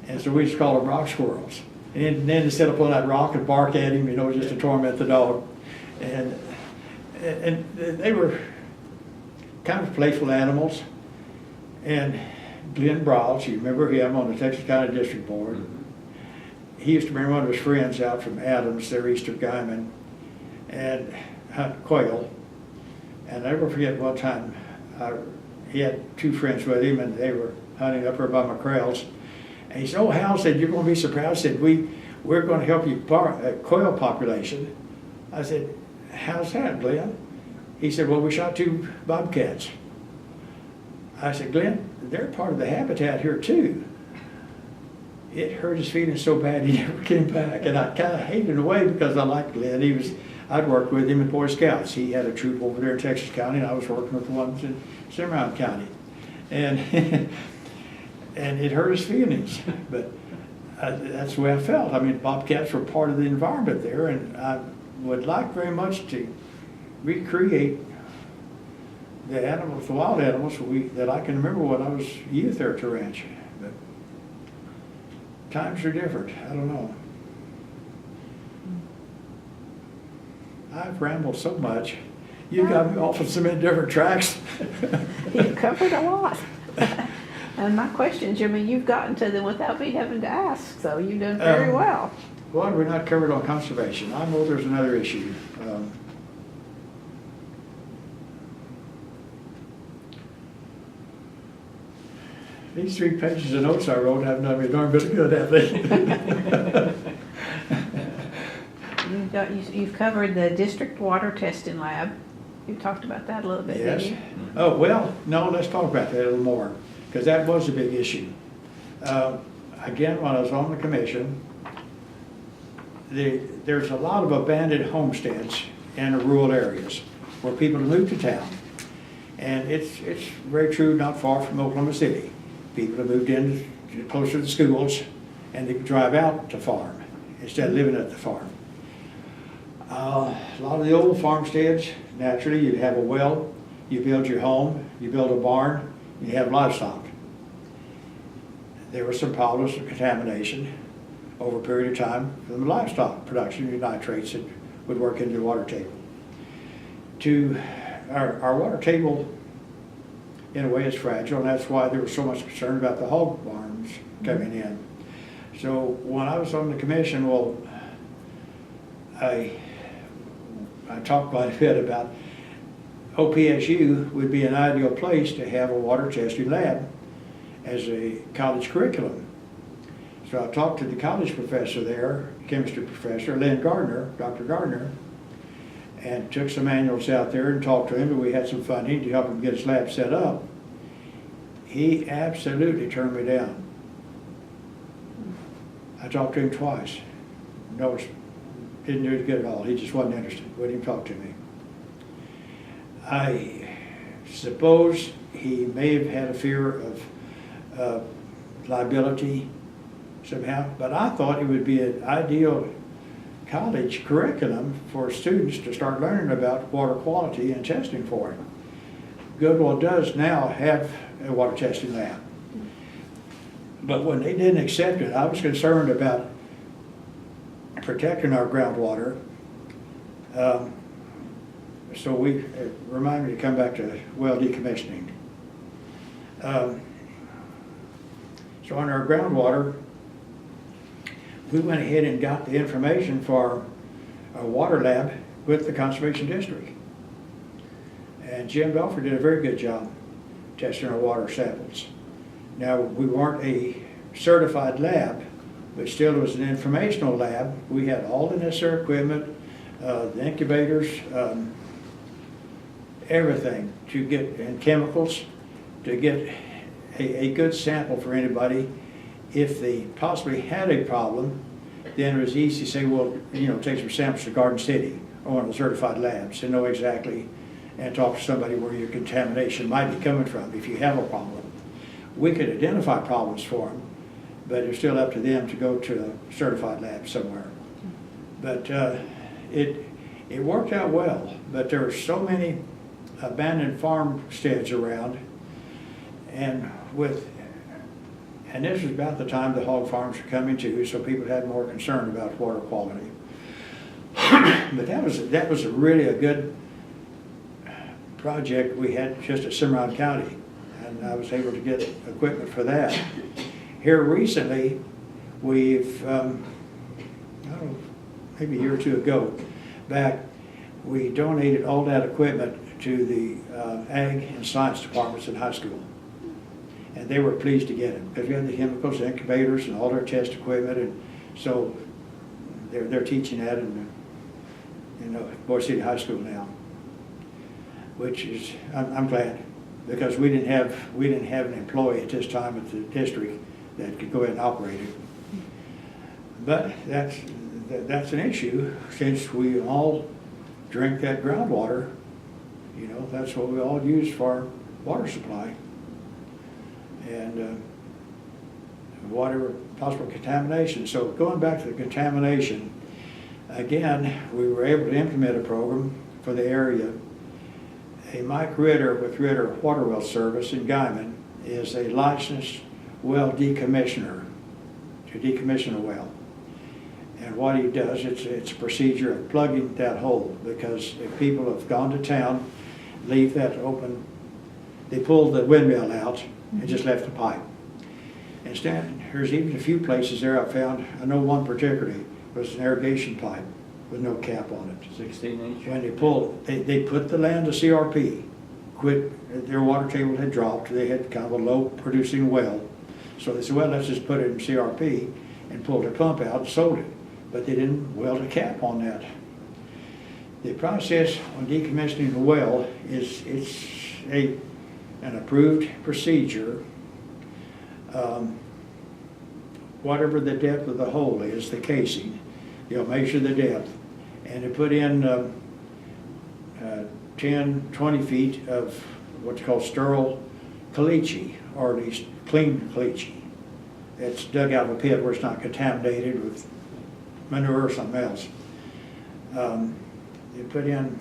And so we just called them rock squirrels. And then instead of pulling that rock and bark at him, just to torment the dog. And they were kind of playful animals. And Glenn Brawls, you remember him on the Texas County District Board. He used to bring one of his friends out from Adams, their Easter Guyman, and hunt quail. And I never forget one time, he had two friends with him, and they were hunting up there by McCrail's. And he said, "Oh, Hal," said, "you're going to be surprised." Said, we're going to help you quail population. I said, "How's that, Glenn?" He said, "Well, we shot 2 bobcats." I said, "Glenn, they're part of the habitat here too." It hurt his feelings so bad he never came back. And I kind of hated in a way because I liked Glenn. I'd worked with him in Boy Scouts. He had a troop over there in Texas County, and I was working with the ones in Cimarron County. And and it hurt his feelings, but that's the way I felt. I mean, bobcats were part of the environment there, and I would like very much to recreate the animals, the wild animals that I can remember when I was a youth there at the ranch. But times are different. I don't know. I've rambled so much. You got me off of so many different tracks. You've covered a lot. And my questions, you've gotten to them without me having to ask, so you've done very well. Well, we're not covered on conservation. I know there's another issue. These 3 pages of notes I wrote haven't done me a darn bit of good, have they? You've covered the district water testing lab. You talked about that a little bit, Yes. didn't you? Oh, well, no, let's talk about that a little more, because that was a big issue. Again, when I was on the commission, there's a lot of abandoned homesteads in the rural areas where people have moved to town. And it's very true not far from Oklahoma City. People have moved in closer to the schools, and they can drive out to farm instead of living at the farm. A lot of the old farmsteads, naturally, you'd have a well, you build your home, you build a barn, you have livestock. There was some problems of contamination over a period of time from the livestock production, your nitrates that would work into the water table. Our water table, in a way, is fragile, and that's why there was so much concern about the hog barns coming in. So when I was on the commission, well, I talked quite a bit about OPSU would be an ideal place to have a water testing lab as a college curriculum. So I talked to the college professor there, chemistry professor, Lynn Gardner, Dr. Gardner, and took some manuals out there and talked to him, and we had some funding to help him get his lab set up. He absolutely turned me down. I talked to him twice. No, didn't do it good at all. He just wasn't interested. Wouldn't even talk to me. I suppose he may have had a fear of liability somehow, but I thought it would be an ideal college curriculum for students to start learning about water quality and testing for it. Goodwill does now have a water testing lab. But when they didn't accept it, I was concerned about protecting our groundwater. So it reminded me to come back to well decommissioning. So on our groundwater, we went ahead and got the information for our water lab with the Conservation District. And Jim Belford did a very good job testing our water samples. Now, we weren't a certified lab, but still it was an informational lab. We had all the necessary equipment, the incubators, everything to get, and chemicals, to get a good sample for anybody if they possibly had a problem, then it was easy to say, well, take some samples to Garden City or one of the certified labs and know exactly, and talk to somebody where your contamination might be coming from if you have a problem. We could identify problems for them, but it's still up to them to go to a certified lab somewhere. But it worked out well, but there were so many abandoned farmsteads around, and this was about the time the hog farms were coming to, so people had more concern about water quality. But that was really a good project we had just at Cimarron County, and I was able to get equipment for that. Here recently, we've, I don't know, maybe a year or two ago, back, we donated all that equipment to the ag and science departments in high school. And they were pleased to get it, because we had the chemicals, incubators, and all their test equipment, and so they're teaching that in Boise City High School now, which is, I'm glad, because we didn't have an employee at this time at the district that could go ahead and operate it. But that's an issue, since we all drink that groundwater. That's what we all use for our water supply. And whatever possible contamination. So going back to the contamination, again, we were able to implement a program for the area. Mike Ritter with Ritter Water Well Service in Guyman is a licensed well decommissioner to decommission a well. And what he does, it's a procedure of plugging that hole, because if people have gone to town, leave that open, they pull the windmill out and just left the pipe. Instead, there's even a few places there I found, I know one particularly, was an irrigation pipe with no cap on it. 16-inch? When they pulled, they put the land to CRP, their water table had dropped, they had kind of a low producing well. So they said, well, let's just put it in CRP, and pulled their pump out and sold it. But they didn't weld a cap on that. The process on decommissioning the well is, an approved procedure. Whatever the depth of the hole is, the casing, you'll measure the depth, and they put in 10, 20 feet of what's called sterile caliche, or at least clean caliche. It's dug out of a pit where it's not contaminated with manure or something else. They put in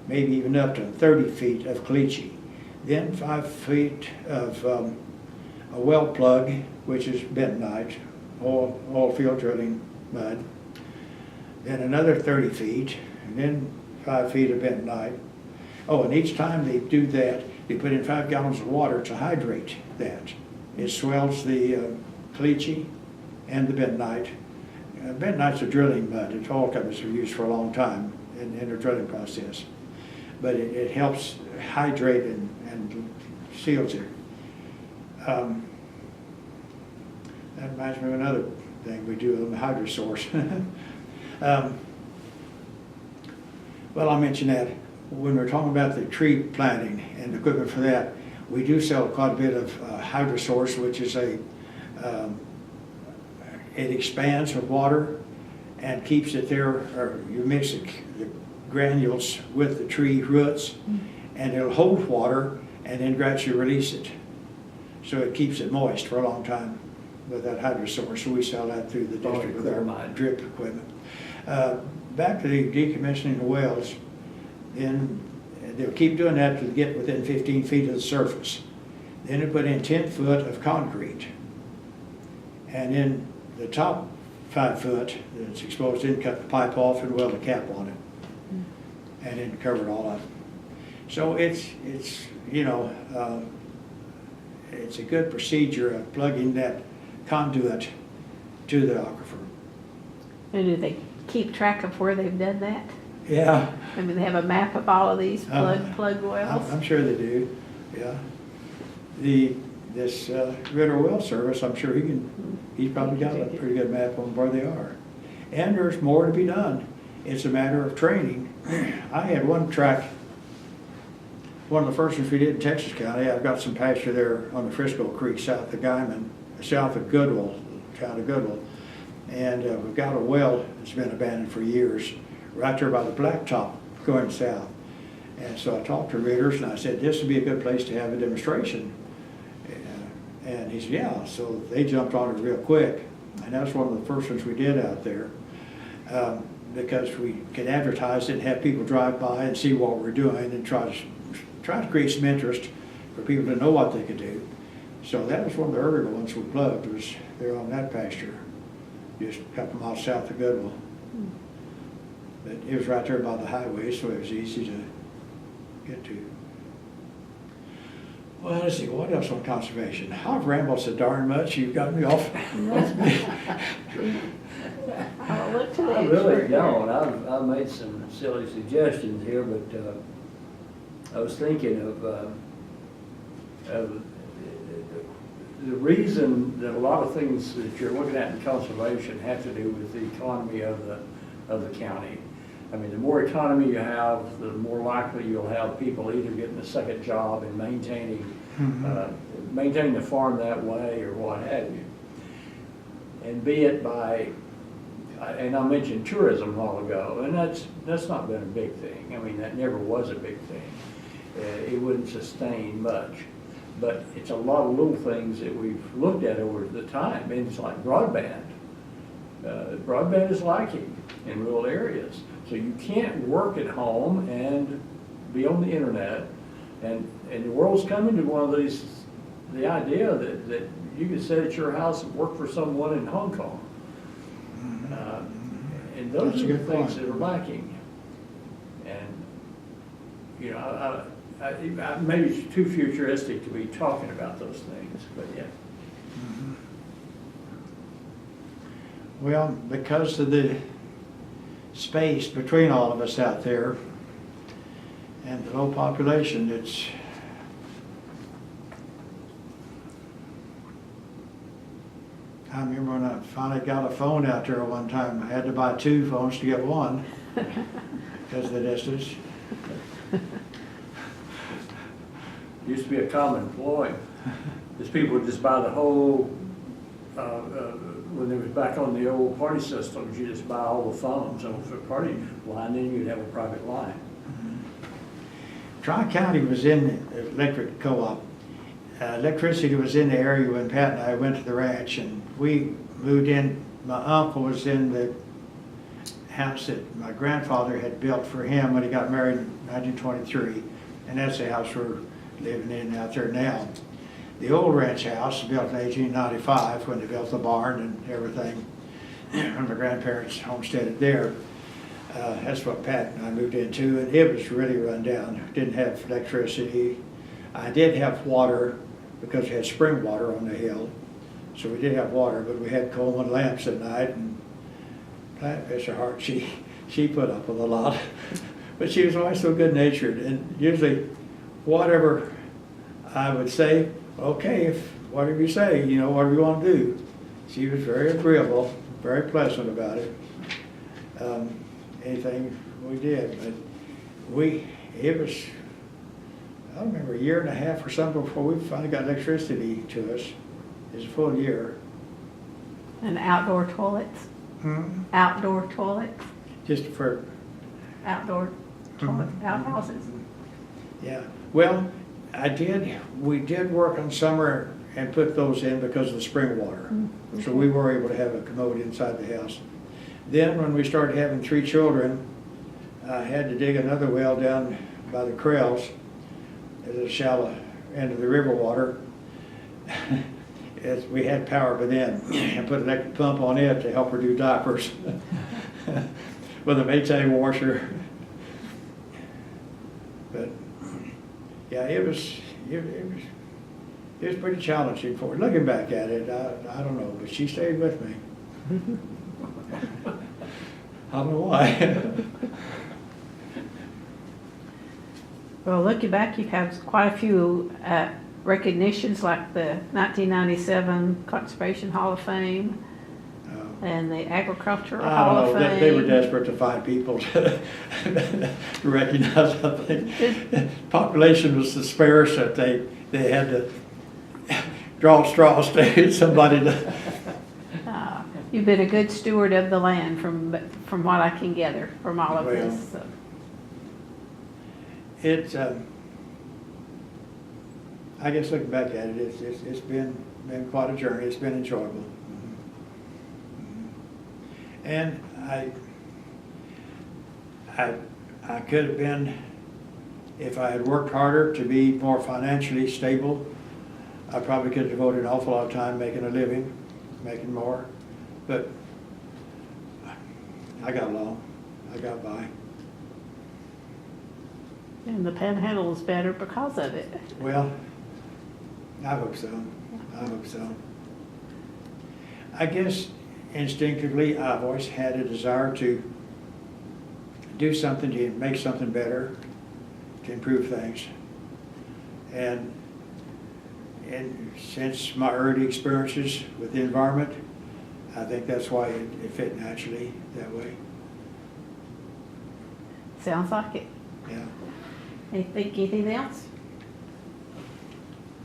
maybe even up to 30 feet of caliche. Then 5 feet of a well plug, which is bentonite, oil field drilling mud. Then another 30 feet, and then 5 feet of bentonite. Oh, and each time they do that, they put in 5 gallons of water to hydrate that. It swells the caliche and the bentonite. Bentonite's a drilling mud. It's oil companies have used for a long time in their drilling process. But it helps hydrate and seals it. That reminds me of another thing we do on the hydro source. Well, I'll mention that when we're talking about the tree planting and equipment for that, we do sell quite a bit of hydro source, which is it expands with water and keeps it there, or you mix the granules with the tree roots, and it'll hold water and then gradually release it. So it keeps it moist for a long time with that hydro source. So we sell that through the district with our drip equipment. Back to the decommissioning the wells, then they'll keep doing that to get within 15 feet of the surface. Then they put in 10 foot of concrete. And then the top 5 foot that's exposed, then cut the pipe off and weld a cap on it. And then cover it all up. So it's a good procedure of plugging that conduit to the aquifer. And do they keep track of where they've done that? Yeah. I mean, they have a map of all of these plug wells? I'm sure they do, yeah. This Ritter Well Service, I'm sure he's probably got a pretty good map on where they are. And there's more to be done. It's a matter of training. I had one track, one of the first ones we did in Texas County. I've got some pasture there on the Frisco Creek south of Guyman south of Goodwill, town of Goodwill. And we've got a well that's been abandoned for years, right there by the blacktop going south. And so I talked to Ritters and I said, this would be a good place to have a demonstration. And he said, yeah. So they jumped on it real quick. And that's one of the first ones we did out there. Because we could advertise it and have people drive by and see what we're doing and try to create some interest for people to know what they could do. So that was one of the earlier ones we plugged, was there on that pasture, just a couple miles south of Goodwill. But it was right there by the highway, so it was easy to get to. Well, let's see, what else on conservation? I've rambled so darn much, you've got me off. I'll look to the I really expert. don't. I've made some silly suggestions here, but I was thinking of the reason that a lot of things that you're looking at in conservation have to do with the economy of the county. I mean, the more economy you have, the more likely you'll have people either getting a second job and maintaining the farm that way or what have you. And be it by, and I mentioned tourism a while ago, and that's not been a big thing. I mean, that never was a big thing. It wouldn't sustain much. But it's a lot of little things that we've looked at over the time, and it's like broadband. Broadband is lacking in rural areas. So you can't work at home and be on the internet, and the world's coming to one of these, the idea that you could sit at your house and work for someone in Hong Kong. And those That's a are the good things point. that are lacking. And, you know, maybe it's too futuristic to be talking about those things, but yeah. Well, because of the space between all of us out there and the low population, it's I remember when I finally got a phone out there one time, I had to buy 2 phones to get one because of the distance. Used to be a common ploy. Is people would just buy the whole, when they was back on the old party systems, you just buy all the phones on the party line, then you'd have a private line. Tri-County was in the electric co-op. Electricity was in the area when Pat and I went to the ranch, and we moved in. My uncle was in the house that my grandfather had built for him when he got married in 1923, and that's the house we're living in out there now. The old ranch house was built in 1895 when they built the barn and everything, when my grandparents homesteaded there. That's what Pat and I moved into, and it was really run down. Didn't have electricity. I did have water because we had spring water on the hill, so we did have water, but we had Coleman lamps at night, and Plant Fisher Hart, she put up with a lot, but she was always so good-natured, and usually whatever I would say, okay, if whatever you say, you know, whatever you want to do. She was very agreeable, very pleasant about it. Anything we did, but it was, I remember 1.5 years or something before we finally got electricity to us. It was a full year. And outdoor toilets? Outdoor toilets? Just for, Outdoor toilets, outhouses? yeah. Well, we did work on summer and put those in because of the spring water. So we were able to have a commode inside the house. Then when we started having 3 children, I had to dig another well down by the Krells at the shallow end of the river water. We had power by then, and put an electric pump on it to help her do diapers with a Maytag washer. But yeah, it was pretty challenging for her. Looking back at it, I don't know, but she stayed with me. I don't know why. Well, looking back, you've had quite a few recognitions, like the 1997 Conservation Hall of Fame and the Agricultural Hall of Fame. They were desperate to find people to recognize something. Population was so sparse that they had to draw straws to get somebody to, You've been a good steward of the land from what I can gather from all of Well, this. So. it's, I guess looking back at it, it's been quite a journey. It's been enjoyable. And I could have been, if I had worked harder to be more financially stable, I probably could have devoted an awful lot of time making a living, making more. But I got along. I got by. And the Panhandle is better because of it. Well, I hope so. I hope so. I guess instinctively, I've always had a desire to do something to make something better, to improve things. And since my early experiences with the environment, I think that's why it fit naturally that way. Sounds like it. Yeah. Anything else?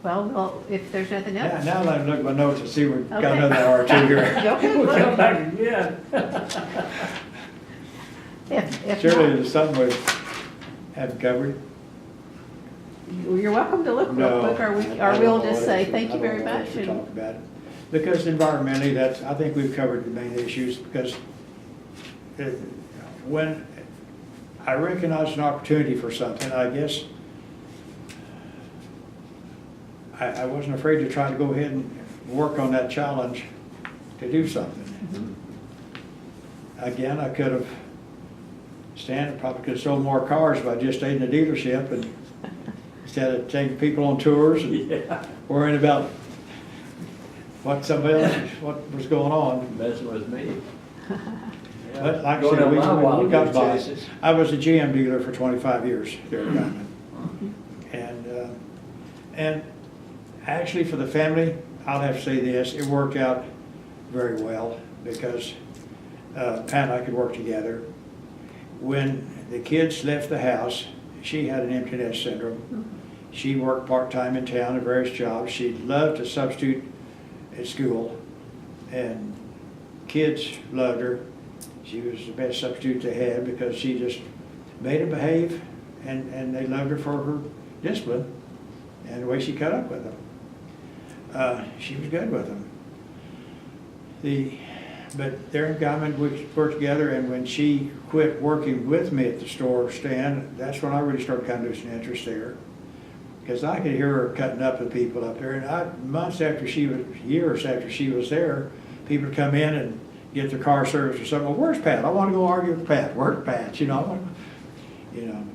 Well, if there's nothing else. Now let me look at my notes and see we've got Okay. another hour or two here. Okay, We'll come well, back again. if Surely not, there's something we haven't covered. you're welcome to look real quick, or we'll just say thank you very much. To and- talk about it. Because environmentally, I think we've covered the main issues, because when I recognize an opportunity for something, I guess I wasn't afraid to try to go ahead and work on that challenge to do something. Again, I could have probably could have sold more cars if I just stayed in the dealership and instead of taking people on tours and worrying about what was going on. Messing with me. But like I Going said, up we my wild got goose by. chases. I was a GM dealer for 25 years there at Diamond. And actually for the family, I'll have to say this, it worked out very well because Pat and I could work together. When the kids left the house, she had an empty nest syndrome. She worked part-time in town at various jobs. She loved to substitute at school, and kids loved her. She was the best substitute they had because she just made them behave, and they loved her for her discipline and the way she cut up with them. She was good with them. But there in Guyman, we worked together, and when she quit working with me at the store stand, that's when I really started kind of losing interest there. Because I could hear her cutting up with people up there, and years after she was there, people would come in and get their car serviced or something. Well, where's Pat? I want to go argue with Pat. Where's Pat? You know,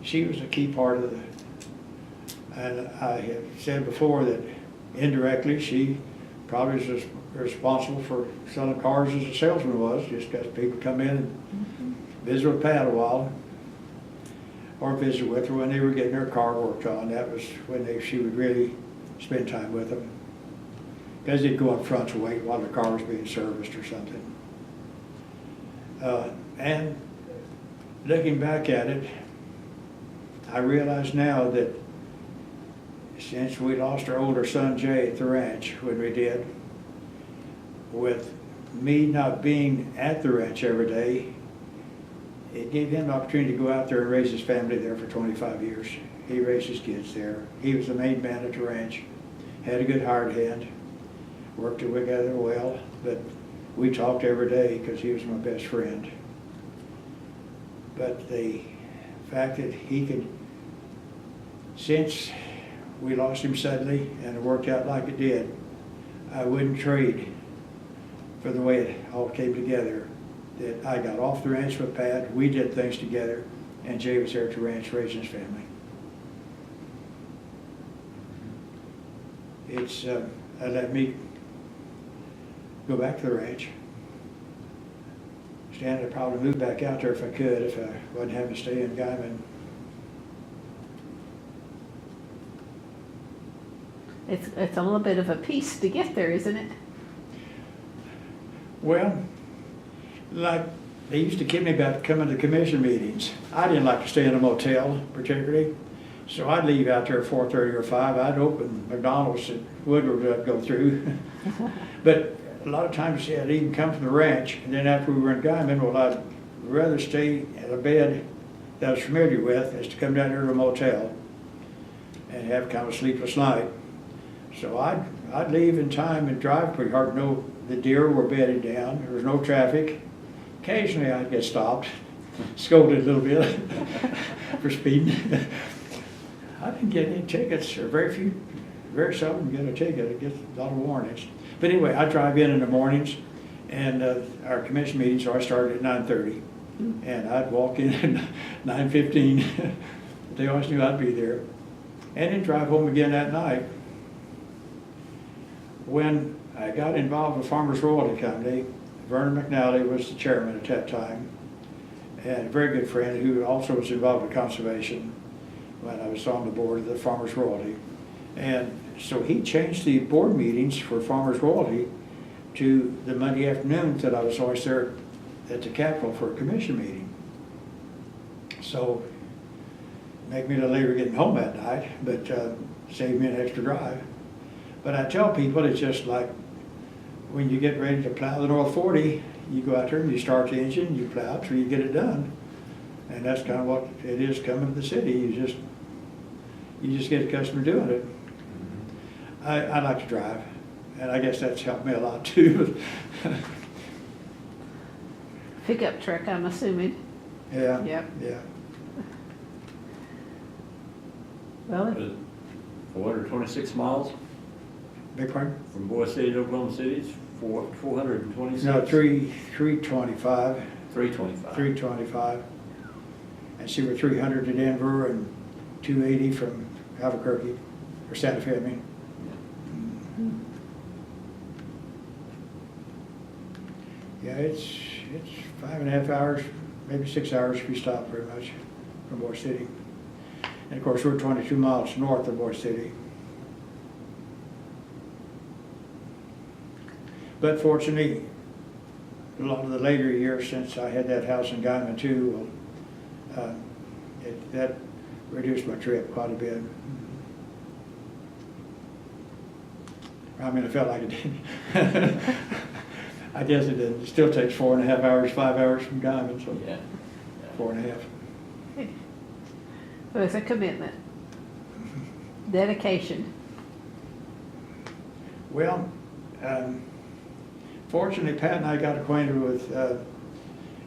she was a key part of and I have said before that indirectly she probably is responsible for selling cars as a salesman was, just because people come in and visit with Pat a while, or visit with her when they were getting their car worked on. That was when she would really spend time with them, because they'd go up front to wait while the car was being serviced or something. And looking back at it, I realize now that since we lost our older son Jay at the ranch when we did, with me not being at the ranch every day, it gave him the opportunity to go out there and raise his family there for 25 years. He raised his kids there. He was the main man at the ranch, had a good hired hand, worked together well, but we talked every day because he was my best friend. But the fact that he could, since we lost him suddenly and it worked out like it did, I wouldn't trade for the way it all came together. That I got off the ranch with Pat, we did things together, and Jay was there at the ranch raising his family. It's let me go back to the ranch. Stan would probably move back out there if I could, if I wasn't having to stay in Guyman. It's a little bit of a piece to get there, isn't it? Well, like they used to kid me about coming to commission meetings. I didn't like to stay in a motel particularly. So I'd leave out there at 4:30 or 5. I'd open McDonald's at Woodward, I'd go through. But a lot of times, yeah, I'd even come from the ranch, and then after we were in Guyman, well, I'd rather stay at a bed that I was familiar with as to come down here to a motel and have kind of a sleepless night. So I'd leave in time and drive pretty hard. No, the deer were bedded down. There was no traffic. Occasionally I'd get stopped, scolded a little bit for speeding. I didn't get any tickets, or very seldom get a ticket. I get a lot of warnings. But anyway, I drive in the mornings, and our commission meetings, so I started at 9:30. And I'd walk in at 9:15. They always knew I'd be there. And then drive home again that night. When I got involved with Farmers Royalty Company, Vernon McNally was the chairman at that time, and a very good friend who also was involved with conservation when I was on the board of the Farmers Royalty. And so he changed the board meetings for Farmers Royalty to the Monday afternoons that I was always there at the Capitol for a commission meeting. So make me a little later getting home that night, but saved me an extra drive. But I tell people, it's just like when you get ready to plow the North 40, you go out there and you start the engine, you plow till you get it done. And that's kind of what it is coming to the city. You just get accustomed to doing it. I like to drive, and I guess that's helped me a lot too. Pickup truck, I'm assuming. Yeah. Yep. Yeah. Well, 426 miles Big pardon? from Boise City to Oklahoma City. It's 426. No, 325. 325. 325. And see, we're 300 to Denver and 280 from Albuquerque, or Santa Fe, I mean. Yeah, it's 5.5 hours, maybe 6 hours if you stop very much from Boise City. And of course, we're 22 miles north of Boise City. But fortunately, a lot of the later years since I had that house in Guyman too, that reduced my trip quite a bit. I mean, I felt like it did. I guess it did. It still takes 4.5 hours, 5 hours from Guyman, so Yeah. 4.5. so it's a commitment, dedication. Well, fortunately, Pat and I got acquainted with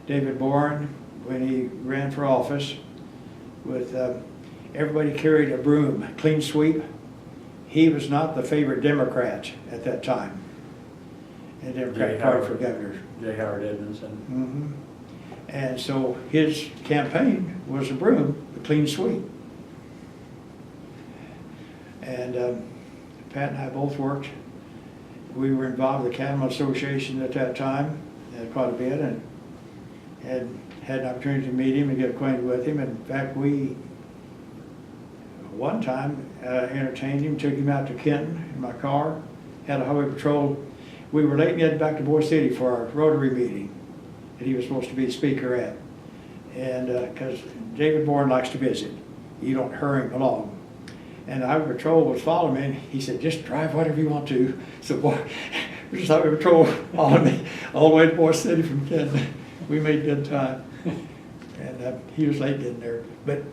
David Boren when he ran for office. With everybody carried a broom, a clean sweep. He was not the favorite Democrat at that time, the Democratic Party for governor. J. Howard Edmondson. And so his campaign was a broom, a clean sweep. And Pat and I both worked. We were involved with the Cattlemen Association at that time, quite a bit, and had an opportunity to meet him and get acquainted with him. In fact, we one time entertained him, took him out to Kenton in my car, had a highway patrol. We were late getting back to Boise City for our Rotary meeting that he was supposed to be the speaker at. And because David Boren likes to visit, you don't hurry him along. And the highway patrol was following me, and he said, just drive whatever you want to. So boy, just highway patrol followed me all the way to Boise City from Kenton. We made good time. And he was late getting there. But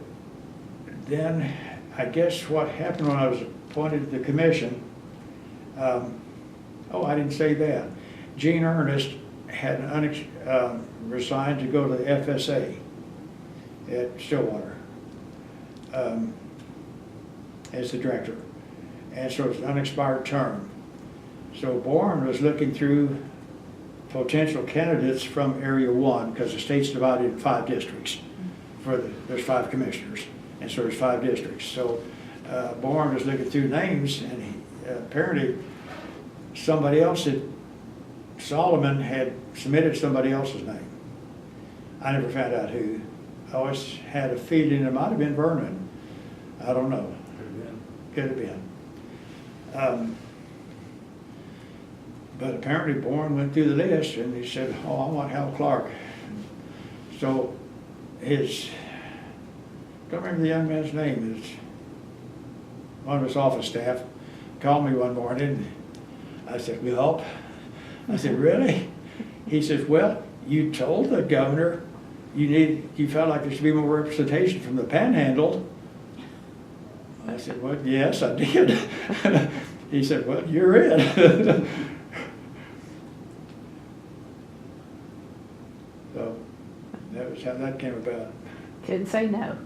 then I guess what happened when I was appointed to the commission, I didn't say that. Gene Ernest had resigned to go to the FSA at Stillwater as the director. And so it's an unexpired term. So Boren was looking through potential candidates from Area 1, because the state's divided in 5 districts. There's 5 commissioners, and so there's 5 districts. So Boren was looking through names, and apparently somebody else Solomon had submitted somebody else's name. I never found out who. I always had a feeling it might have been Vernon. I don't know. Could have been. But apparently Boren went through the list and he said, I want Hal Clark. So don't remember the young man's name, one of his office staff called me one morning. I said, well, I said, really? He says, well, you told the governor you felt like there should be more representation from the Panhandle. I said, well, yes, I did. He said, well, you're it. So that was how that came about. Couldn't say no.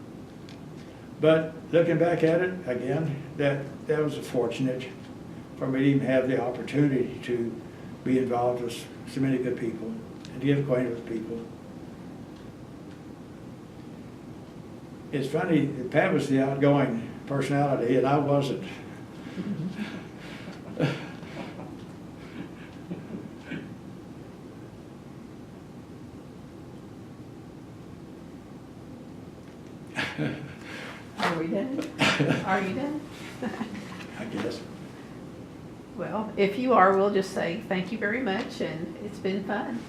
But looking back at it, again, that was fortunate for me to even have the opportunity to be involved with so many good people and to get acquainted with people. It's funny, Pat was the outgoing personality and I wasn't. Are we done? Are you done? I guess. Well, if you are, we'll just say thank you very much, and it's been fun.